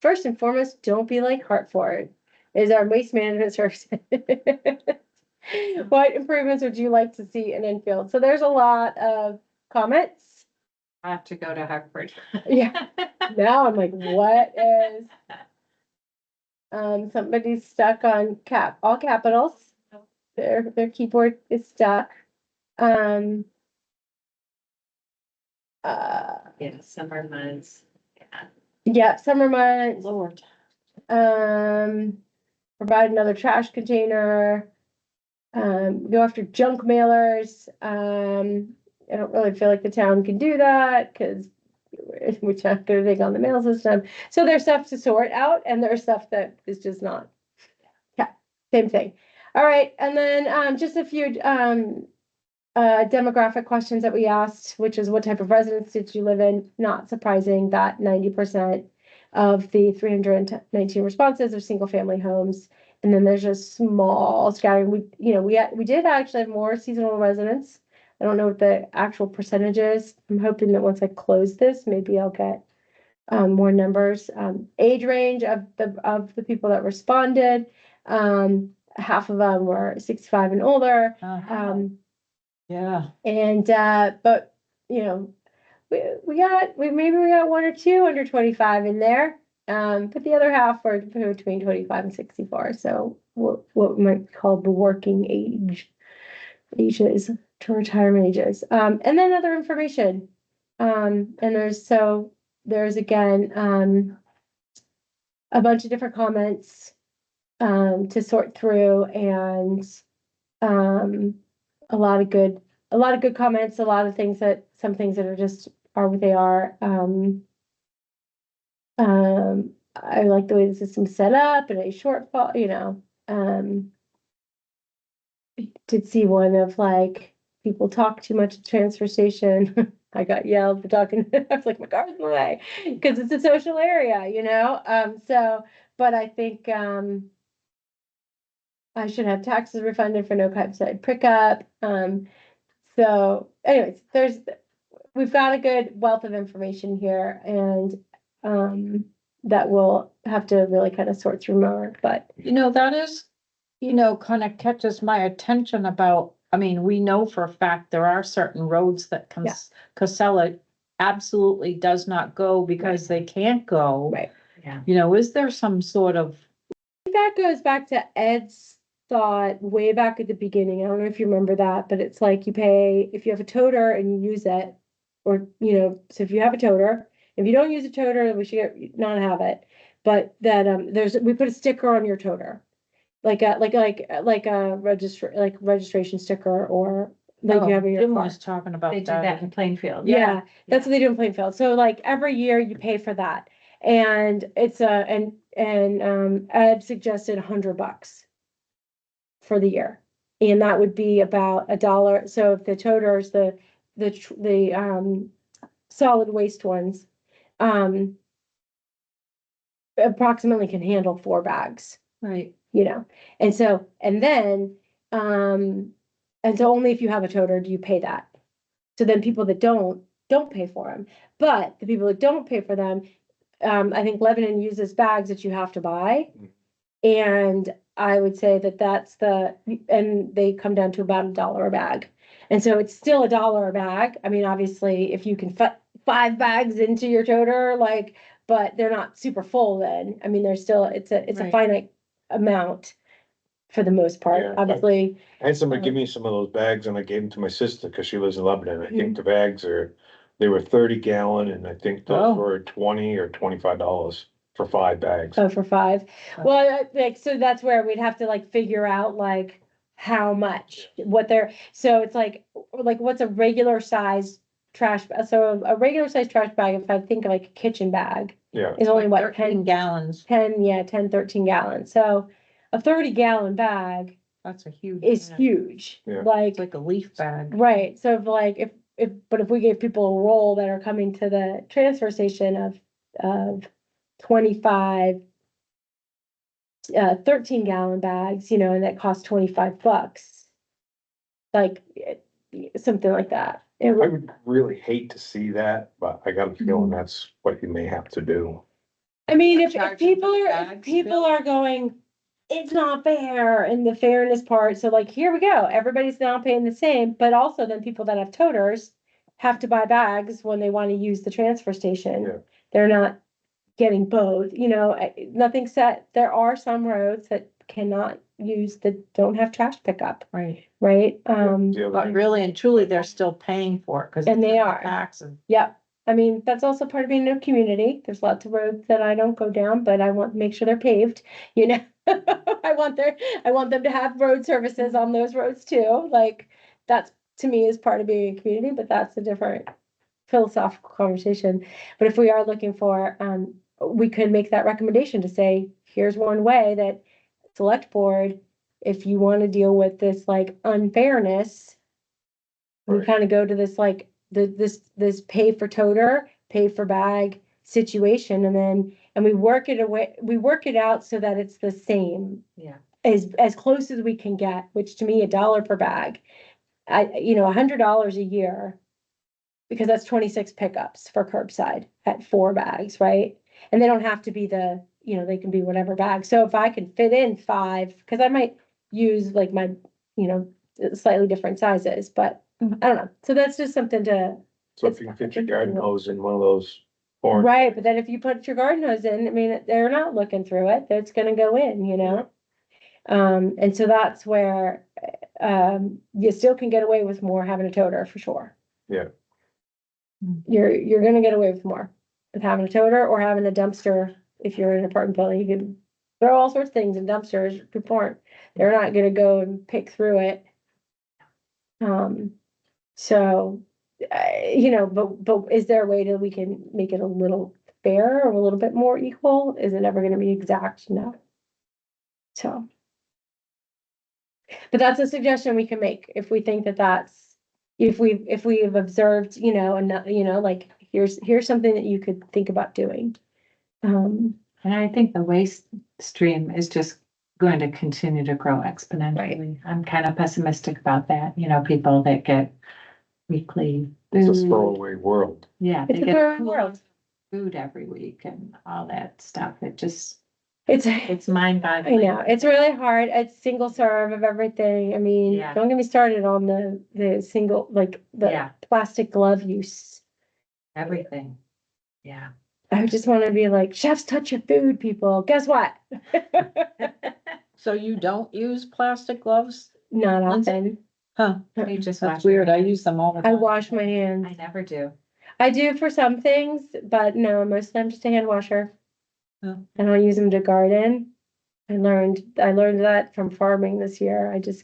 first and foremost, don't be like Hartford, is our waste management service. What improvements would you like to see in Enfield? So there's a lot of comments. I have to go to Hartford. Yeah. Now I'm like, what is? Somebody's stuck on all capitals. Their keyboard is stuck. Um. Yeah, summer months. Yeah, summer months, Lord. provide another trash container. Go after junk mailers. I don't really feel like the town can do that, cause we're not gonna take on the mail system. So there's stuff to sort out and there's stuff that is just not. Yeah, same thing. All right, and then, just a few, demographic questions that we asked, which is what type of residence did you live in? Not surprising that 90% of the 319 responses are single family homes. And then there's a small scattering. We did actually have more seasonal residents. I don't know what the actual percentage is. I'm hoping that once I close this, maybe I'll get more numbers. Age range of the people that responded, half of them were 65 and older. Yeah, And, but, we got one or two under 25 in there. But the other half were between 25 and 64. So what we might call the working ages to retirement ages. And then other information. And there's again, a bunch of different comments, to sort through and, a lot of good comments, a lot of things some things that are just are what they are. I like the way the system's set up and a shortfall, did see one of like, people talk too much at the transfer station. I got yelled for talking, I was like, my car's in the way, because it's a social area, but I think, I should have taxes refunded for no curbside pickup. So anyways, we've got a good wealth of information here and, that we'll have to really kind of sort through more, but that is, kind of catches my attention about, I mean, we know for a fact there are certain roads that Yeah. Casella absolutely does not go because they can't go. right. Yeah. Is there some sort of, That goes back to Ed's thought way back at the beginning. I don't know if you remember that, but it's like you pay, if you have a toter and you use it, or, so if you have a toter, if you don't use a toter, we should not have it. But that, we put a sticker on your toter. Like a registration sticker, or like you have in your Jim car. was talking about They do that in Plainfield. Yeah, that's what they do in Plainfield. So like every year you pay for that. And it's Ed suggested $100 for the year. And that would be about $1. So if the toters, the solid waste ones, approximately can handle 4 bags. Right. And so only if you have a toter do you pay that. So then people that don't pay for them, but the people that don't pay for them, I think Lebanon uses bags that you have to buy. And I would say and they come down to about $1 a bag. And so it's still $1 a bag. I mean, obviously, if you can fit 5 bags into your toter, but they're not super full then. I mean, it's a Right. finite amount for the most part, Yeah. obviously. I had somebody give me some of those bags and I gave them to my sister because she lives in Lebanon. I think the bags they were 30 gallon and I think those Oh. were $20 or $25 for 5 bags. Oh, for 5. Well, so that's where we'd have to figure out how much, so it's like what's a regular size trash, so a regular size trash bag, if I think of a kitchen bag, Yeah, is only what, 13 gallons. 10, 13 gallons. So a 30-gallon bag That's a huge. is yeah. huge. Yeah. It's like a leaf bag. Right, so if we gave people a roll that are coming to the transfer station of 25 13-gallon bags, and that costs $25, something like that. I would really hate to see that, but I got a feeling that's what you may have to do. I mean, if Charging people for are, bags, going, it's not fair, and the fairness part, so here we go, everybody's now paying the same, but also then people that have toters have to buy bags when they want to use the transfer station. Yeah. They're not getting both, you know, nothing set, there are some roads that cannot use, that don't have trash pickup, Right. right? The other But thing- really and truly, they're still paying for it, cause. And they are. Taxes. Yep, I mean, that's also part of being in a community, there's lots of roads that I don't go down, but I want to make sure they're paved, you know? I want them to have road services on those roads too, like, that's, to me, is part of being a community, but that's a different philosophical conversation. But if we are looking for, we could make that recommendation to say, here's one way that select board, if you want to deal with this like unfairness, we Right. kind of go to this like this pay for toter, pay for bag situation, and we work it away, we work it out so that it's the same Yeah. as close as we can get, which to me, $1 per bag. $100 a year, because that's 26 pickups for curbside at 4 bags, right? And they don't have to be they can be whatever bag. So if I can fit in 5, because I might use like my, slightly different sizes, but I don't know. So that's just something to, So if you can fit your garden hose in one of those orange. right, but then if you put your garden hose in, I mean, they're not looking through it, it's gonna go in, you know? And so that's where, you still can get away with more having a toter for sure. Yeah. You're gonna get away with more with having a toter or having a dumpster. If you're in an apartment building, you can throw all sorts of things in dumpsters. People aren't, they're not gonna go and pick through it. So, but is there a way that we can make it a little fair or a little bit more equal? Is it ever gonna be exact? No. So. But that's a suggestion we can make if we think that that's, if we've observed, like, here's something that you could think about doing. And I think the waste stream is just going to continue to grow exponentially. I'm kind of pessimistic about that, people that get weekly It's a food. throwaway world. Yeah, It's they a get throwaway pooled world. food every week and all that stuff. It's It's mind I boggling. know, it's really hard, it's single serve of everything, I mean, Yeah. don't get me started on the single, like, the Yeah. plastic glove use. Everything. Yeah. I just wanna be like, chefs touch your food, people, guess what? So you don't use plastic gloves? Not Lindsay? often, Huh, You just that's wash your weird. I hands. use them all the I time. wash my hands, I never do. I do for some things, but no, most of them just a hand washer. Oh. I don't use them to garden. I learned that from farming this year. I did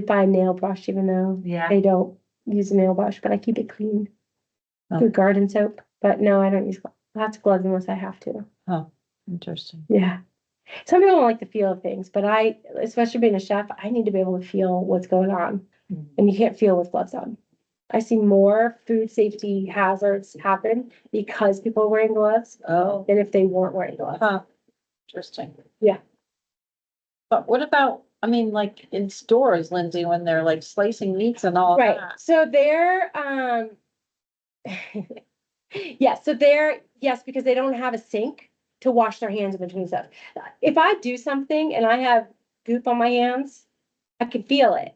buy nail brush, even though Yeah. they don't use a nail brush, but I keep it clean. Oh. Good garden soap, but no, I don't use lots of gloves unless I have to. Interesting. Yeah. Some people don't like the feel of things, but especially being a chef, I need to be able to feel what's going on, and you can't feel with gloves on. I see more food safety hazards happen because people are wearing gloves Oh, than if they weren't wearing gloves. huh, interesting. Yeah. But what about, I mean, like in stores, Lindsay, when they're like slicing meats and all Right, that? so yes, because they don't have a sink to wash their hands in between stuff. If I do something and I have goop on my hands, I can feel it.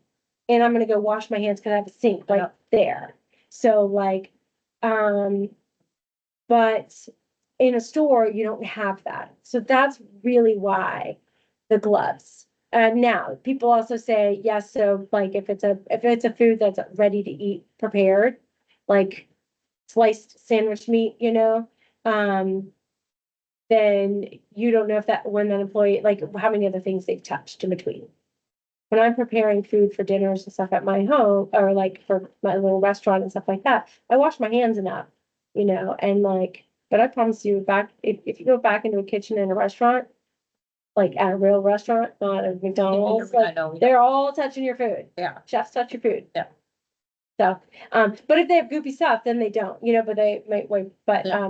And I'm gonna go wash my hands because I have a sink right Yeah. there. So like, but in a store, you don't have that. So that's really why the gloves. Now, people also say, yes, so like if it's a food that's ready to eat prepared, like sliced sandwich meat, then you don't know if when that employee, like how many other things they've touched in between. When I'm preparing food for dinners and stuff at my home, or like for my little restaurant and stuff like that, I wash my hands enough, and like, but I promise you, if you go back into a kitchen in a restaurant, like at a real restaurant, not a McDonald's, I like, know. they're all touching your food. Yeah. Chefs touch your food. Yeah. So, but if they have goopy stuff, then they don't, but they might wait, but, Yeah.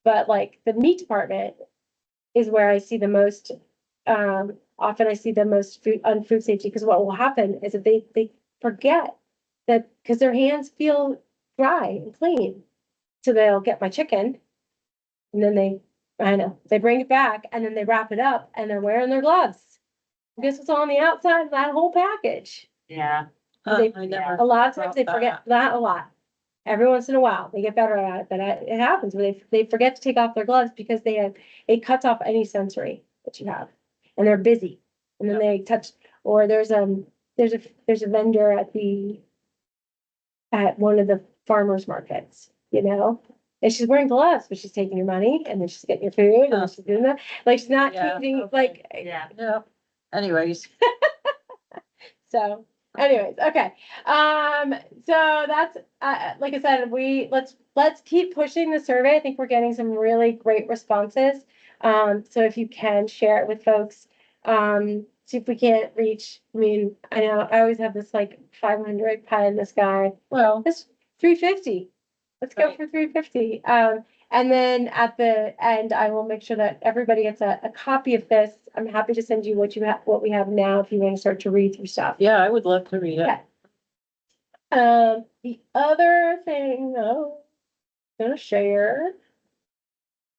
but like the meat department is where I see the most, often I see the most food safety, because what will happen is if they forget that, because their hands feel dry and clean. So they'll get my chicken and then they bring it back and then they wrap it up and they're wearing their gloves. Guess what's on the outside of that whole package? Yeah. Huh, They- I never A lot of times they thought forget that a lot. Every once in a while, they get better at it, but it happens where they forget to take off their gloves because it cuts off any sensory that you have. And they're busy, and then they touch, or there's a vendor at one of the farmers markets, and she's wearing gloves, but she's taking your money, and then she's getting your food, and she's doing that, like, she's not Yeah, keeping, okay. like, Yeah. Yeah. Anyways, so, anyways, okay. So that's, like I said, let's keep pushing the survey. I think we're getting some really great responses. So if you can share it with folks, see if we can't reach, I mean, I know, I always have this like 500 pie in the sky. well, It's 350. Let's go Right. for 350. And then at the end, I will make sure that everybody gets a copy of this. I'm happy to send you what we have now if you want to start to read through stuff. yeah, I would love to read it. Yeah. The other thing though, I'm gonna share.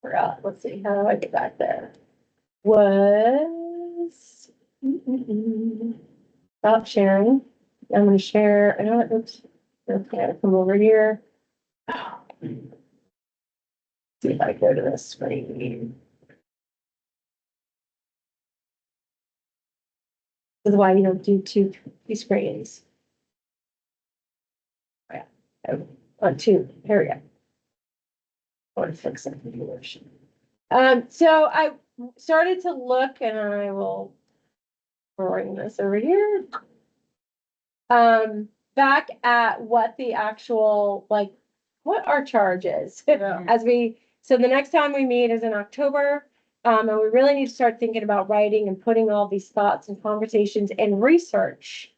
Forgot, let's see, how do I get back there? Was. Stop sharing. I'm gonna share, I know it looks, okay, come over here. See if I go to this screen. This is why you don't do two screens. Yeah, on two, here we go. I want to fix that. So I started to look, and I will bring this over here. Back at what the actual, like, what our charge is. Yeah. So the next time we meet is in October. And we really need to start thinking about writing and putting all these thoughts and conversations and research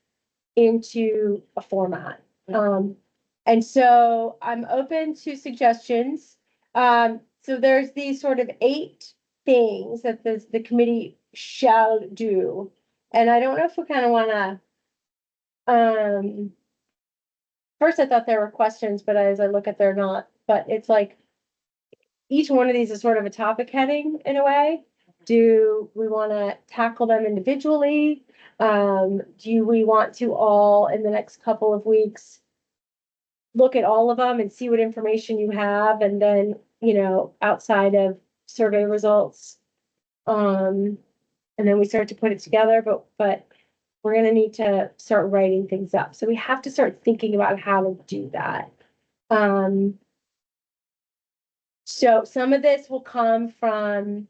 into a format. And so I'm open to suggestions. So there's these sort of 8 things that the committee shall do. And I don't know if we kind of wanna, first I thought there were questions, but as I look at, they're not, but it's like, each one of these is sort of a topic heading in a way. Do we want to tackle them individually? Do we want to all in the next couple of weeks look at all of them and see what information you have, and then, outside of survey results, and then we start to put it together, but we're gonna need to start writing things up. So we have to start thinking about how to do that. So some of this will come from,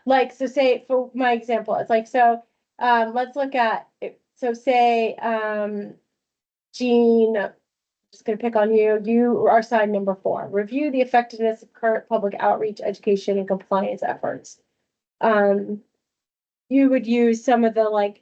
like, so say for my example, it's like, so, let's look at, so say, Jean, I'm just gonna pick on you. You are assigned number 4, review the effectiveness of current public outreach, education, and compliance efforts. You would use some of the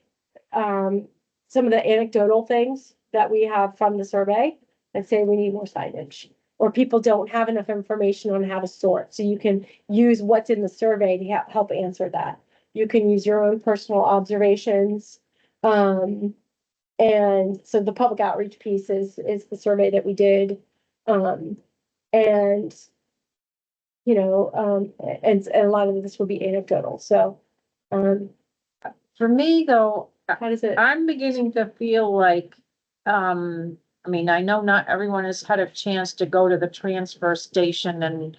some of the anecdotal things that we have from the survey and say we need more signage, or people don't have enough information on how to sort. So you can use what's in the survey to help answer that. You can use your own personal observations. And so the public outreach piece is the survey that we did. And, and a lot of this will be anecdotal. So, For me, though, how does it? I'm beginning to feel like, I mean, I know not everyone has had a chance to go to the transfer station and,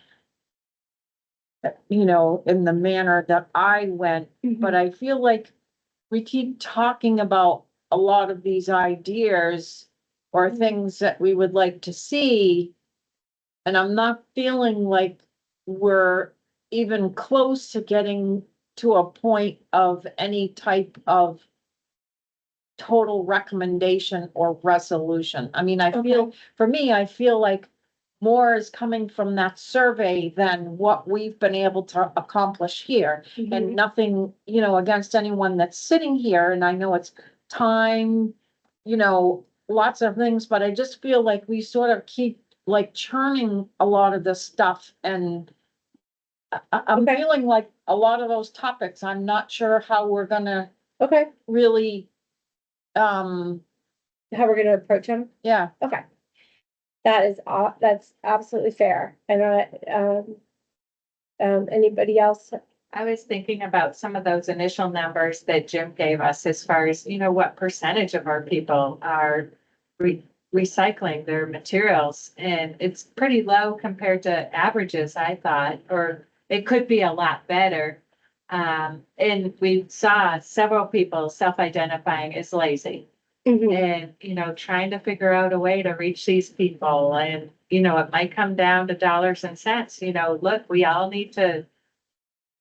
in the manner that I went, but I feel like we keep talking about a lot of these ideas or things that we would like to see. And I'm not feeling like we're even close to getting to a point of any type of total recommendation or resolution. I mean, I feel, for me, I feel like more is coming from that survey than what we've been able to accomplish here. And nothing, against anyone that's sitting here, and I know it's time, lots of things, but I just feel like we sort of keep like churning a lot of this stuff, and I'm Okay. feeling like a lot of those topics, I'm not sure how we're gonna Okay, really, how we're gonna approach them? yeah. Okay. That's absolutely fair. And anybody else? I was thinking about some of those initial numbers that Jim gave us as far as, what percentage of our people are recycling their materials, and it's pretty low compared to averages, I thought, or it could be a lot better. And we saw several people self-identifying as lazy Mhm. and, trying to figure out a way to reach these people. And, it might come down to dollars and cents, look, we all need to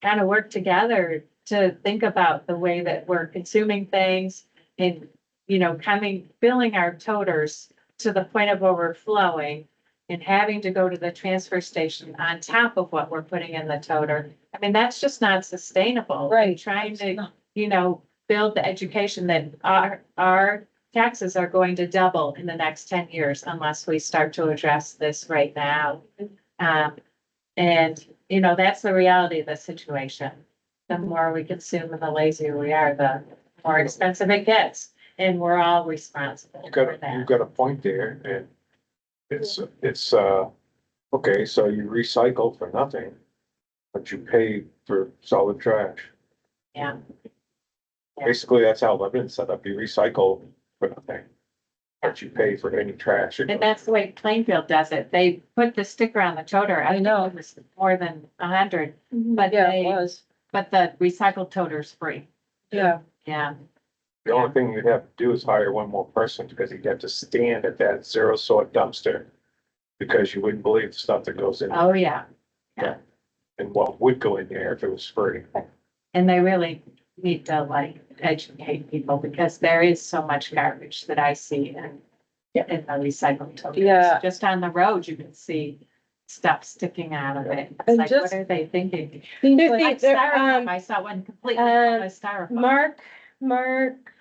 kind of work together to think about the way that we're consuming things and, filling our toters to the point of overflowing and having to go to the transfer station on top of what we're putting in the toter. I mean, that's just not sustainable. Right. Trying to, build the education that our taxes are going to double in the next 10 years unless we start to address this right now. And, that's the reality of the situation. The more we consume and the lazier we are, the more expensive it gets. And we're all responsible You've for got, you've that. got a point there, and it's, okay, so you recycle for nothing, but you pay for solid trash. Yeah. Yeah. Basically, that's how Lebanon's set up. You recycle for nothing, but you pay for any trash. And that's the way Plainfield does it. They put the sticker on the toter. I know it was more than 100, but Yeah, it was, but the recycled toter's free. yeah. Yeah. The only thing you'd have to do is hire one more person because you'd have to stand at that zero sort dumpster. Because you wouldn't believe the stuff that goes in Oh, yeah. and what would go in there if it was free. And they really need to educate people because there is so much garbage that I see in the recycled toters. Yeah. Just on the road, you can see stuff sticking out of it. It's And like, just- what are they thinking? There's Like the, styrofoam, I saw one completely full of styrofoam. Mark.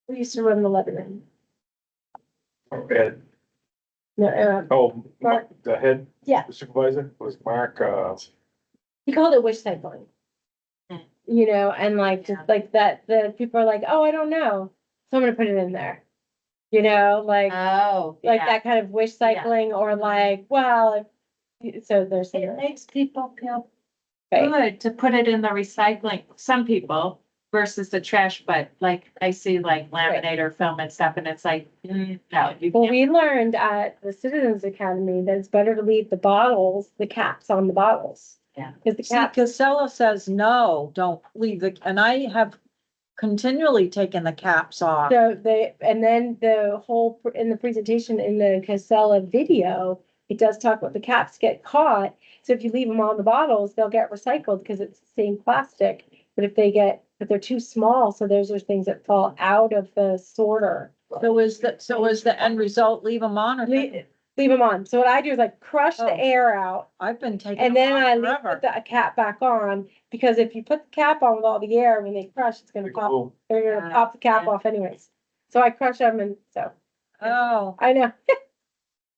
We used to run the Lebanon. Ed, No, Mark. the head Yeah. supervisor was Mark, He called it wish cycling. Mm. And like, Yeah. just like that, the people are like, oh, I don't know. So I'm gonna put it in there. Like Oh, yeah. that kind of wish cycling or like, well, so there's. It makes people feel Right. good to put it in the recycling, some people versus the trash, but like I see like laminator film and stuff and it's like, no, you Well, can't. we learned at the Citizens Academy that it's better to leave the caps on the bottles. Yeah. Cause the See, cap, Casella says, no, don't leave and I have continually taken the caps off. so and then in the presentation in the Casella video, it does talk about the caps get caught. So if you leave them on the bottles, they'll get recycled because it's the same plastic. But but they're too small, so those are things that fall out of the sorter. So is the end result, leave them on or? Leave them on. So what I do is like crush the Oh. air out. I've been taking. And them then off I forever. put the cap back on, because if you put the cap on with all the air, when they crush, it's gonna pop, cool. they're gonna Yeah, pop the cap yeah. off anyways. So I crush them and so, Oh, I know.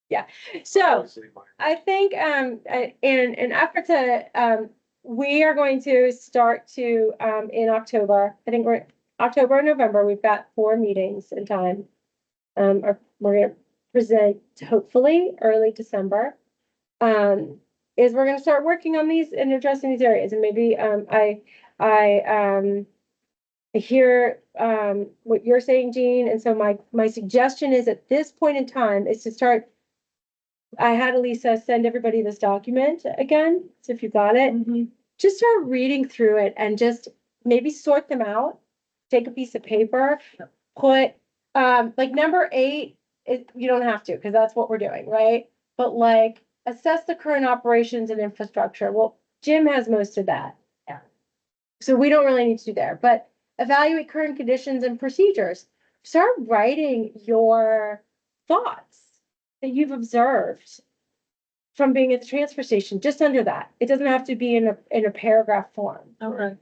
Yeah, so Obviously, mine. I think, in an effort to, we are going to start to, in October, I think we're, October and November, we've got 4 meetings in time. We're gonna present hopefully early December. Is we're gonna start working on these and addressing these areas, and maybe, I hear, what you're saying, Jean, and so my suggestion is at this point in time is to start. I had Elisa send everybody this document again, so if you got it, just start reading through it and just maybe sort them out. Take a piece of paper, put, like number 8, you don't have to, because that's what we're doing, right? But like, assess the current operations and infrastructure. Well, Jim has most of that. Yeah. So we don't really need to do there, but evaluate current conditions and procedures. Start writing your thoughts that you've observed from being at the transfer station, just under that. It doesn't have to be in a paragraph form. okay.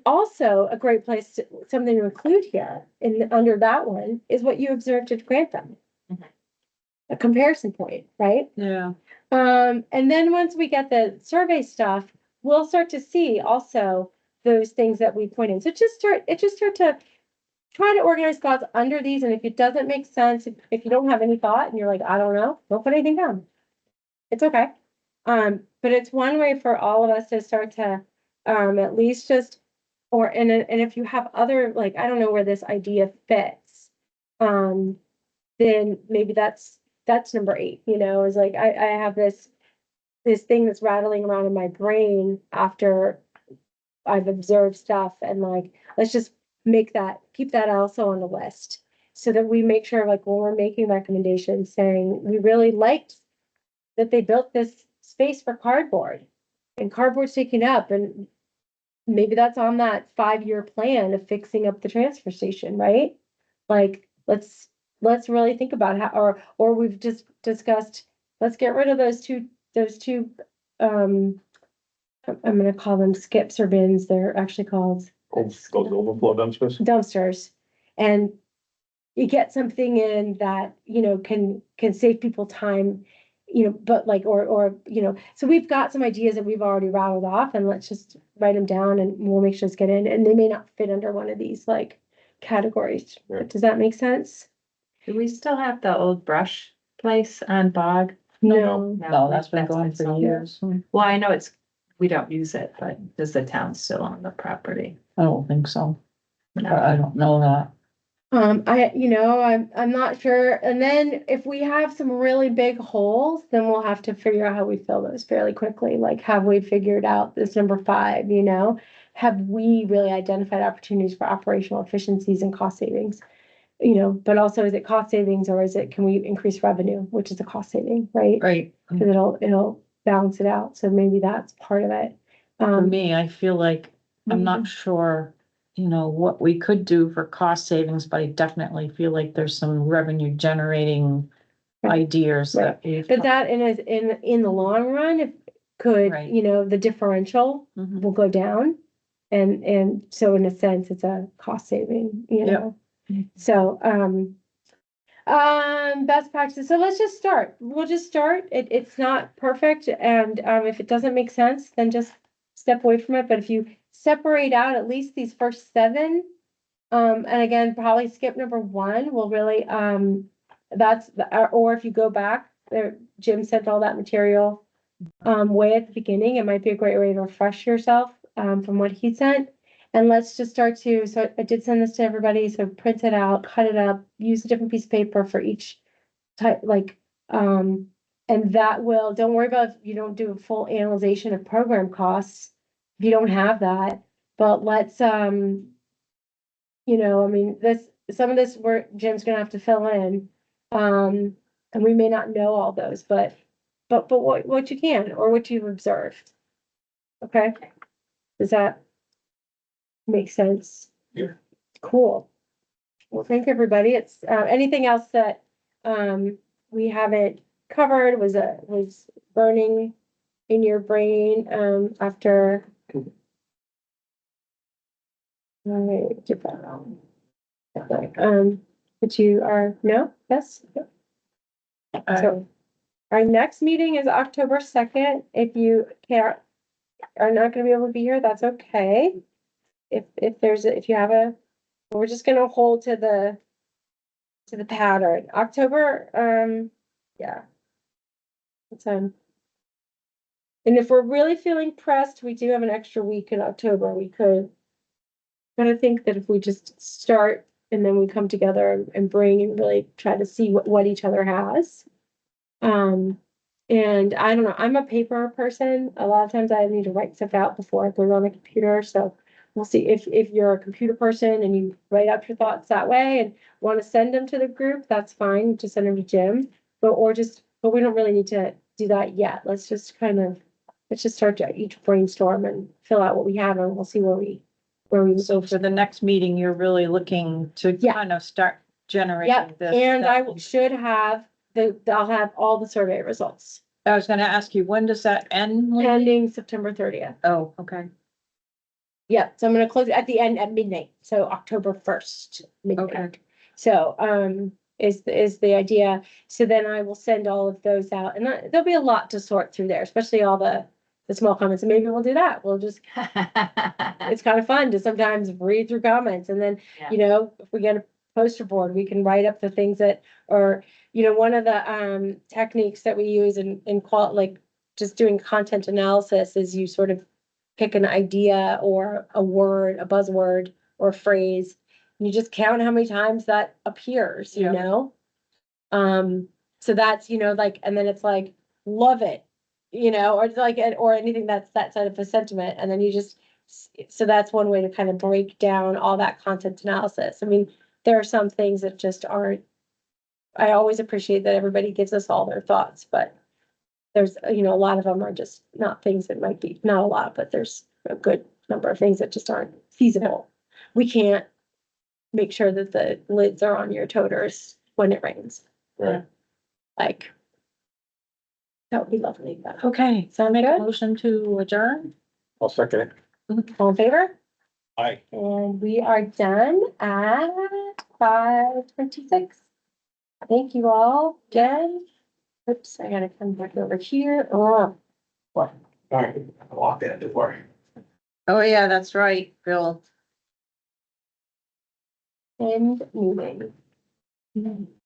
Also a great place something to include here under that one is what you observed at Grantham. Mhm. A comparison point, right? Yeah. And then once we get the survey stuff, we'll start to see also those things that we point in. So just start to try to organize thoughts under these. And if it doesn't make sense, if you don't have any thought and you're like, I don't know, don't put anything down. It's okay. But it's one way for all of us to start to, at least just or, and if you have other, like, I don't know where this idea fits. Then maybe that's number 8, you know, is like, I have this thing that's rattling around in my brain after I've observed stuff, and like, let's just keep that also on the list. So that we make sure, like, when we're making recommendations, saying, we really liked that they built this space for cardboard. And cardboard's taken up, and maybe that's on that 5-year plan of fixing up the transfer station, right? Like, let's really think about how, or we've just discussed, let's get rid of those two, I'm gonna call them skips or bins, they're actually called Those overflow dumpsters. dumpsters. And you get something in that, you know, can save people time, you know, but like, or, you know, so we've got some ideas that we've already rattled off, and let's just write them down and we'll make sure it's get in, and they may not fit under one of these like categories. Yeah. But does that make sense? Do we still have the old brush place on Bog? No, No, that's been going what's for on. years. Well, I know we don't use it, but does the town still own the property? I don't think so. No. I don't know that. I'm not sure. And then if we have some really big holes, then we'll have to figure out how we fill those fairly quickly. Like, have we figured out this number 5, you know? Have we really identified opportunities for operational efficiencies and cost savings? You know, but also, is it cost savings, or can we increase revenue, which is a cost saving, right? Right. Because it'll balance it out. So maybe that's part of it. For me, I feel like, I'm Mhm. not sure, you know, what we could do for cost savings, but I definitely feel like there's some revenue generating Right. ideas that we've. But that in the long run, it could, Right. you know, the differential Mhm. will go down. And so in a sense, it's a cost saving, you Yep. know? So, best practices. So let's just start. We'll just start. It's not perfect. And, if it doesn't make sense, then just step away from it. But if you separate out at least these first 7, and again, probably skip number 1 will really, or if you go back there, Jim sent all that material, way at the beginning. It might be a great way to refresh yourself, from what he sent. And let's just start so I did send this to everybody, so print it out, cut it up, use a different piece of paper for each type, like, and that will, don't worry about if you don't do a full analyzation of program costs, if you don't have that, but let's, you know, I mean, some of this work Jim's gonna have to fill in. And we may not know all those, but what you can, or what you've observed. Okay? Does that make sense? Yeah. Cool. Well, thank you, everybody. It's, anything else that, we haven't covered was burning in your brain, after. Alright, get that wrong. But you are, no, yes? So, our next meeting is October 2nd. If you are not gonna be able to be here, that's okay. If you have we're just gonna hold to the pattern. October, yeah. It's, and if we're really feeling pressed, we do have an extra week in October. We could. But I think that if we just start and then we come together and bring and really try to see what each other has. And I don't know, I'm a paper person. A lot of times I need to write stuff out before I put it on the computer, so we'll see if you're a computer person and you write out your thoughts that way and want to send them to the group, that's fine, just send them to Jim. But we don't really need to do that yet. Let's just start to each brainstorm and fill out what we have, and we'll see where we. So for the next meeting, you're really looking to Yeah. kind of start generating Yep, this. and I stuff. should have I'll have all the survey results I was gonna ask you, when does that end? Lindsay? ending September 30th. Oh, okay. Yeah, so I'm gonna close it at the end at midnight, so October 1st, midnight. Okay. So, is the idea. So then I will send all of those out, and there'll be a lot to sort through there, especially all the small comments, and maybe we'll do that. We'll just, it's kind of fun to sometimes read through comments, and then, Yeah. you know, if we get a poster board, we can write up the things that, or, you know, one of the, techniques that we use in like, just doing content analysis is you sort of pick an idea or a word, a buzzword or a phrase. And you just count how many times that appears, you Yeah. know? So that's, like, and then it's like, love it, or it's like, or anything that's that side of a sentiment. And then you just, so that's one way to kind of break down all that content analysis. I mean, there are some things that just aren't, I always appreciate that everybody gives us all their thoughts, but there's, a lot of them are just not things that might be, not a lot, but there's a good number of things that just aren't feasible. We can't make sure that the lids are on your toters when it rains. Right. Like, that would be lovely, but, Okay, so I make a Good. motion to adjourn. I'll second it. all in favor? Aye. And we are done at 5:26. Thank you all, Jen. Oops, I gotta come back over here. Oh, All right, I'll lock that door. Oh, yeah, that's right, Bill. end meeting.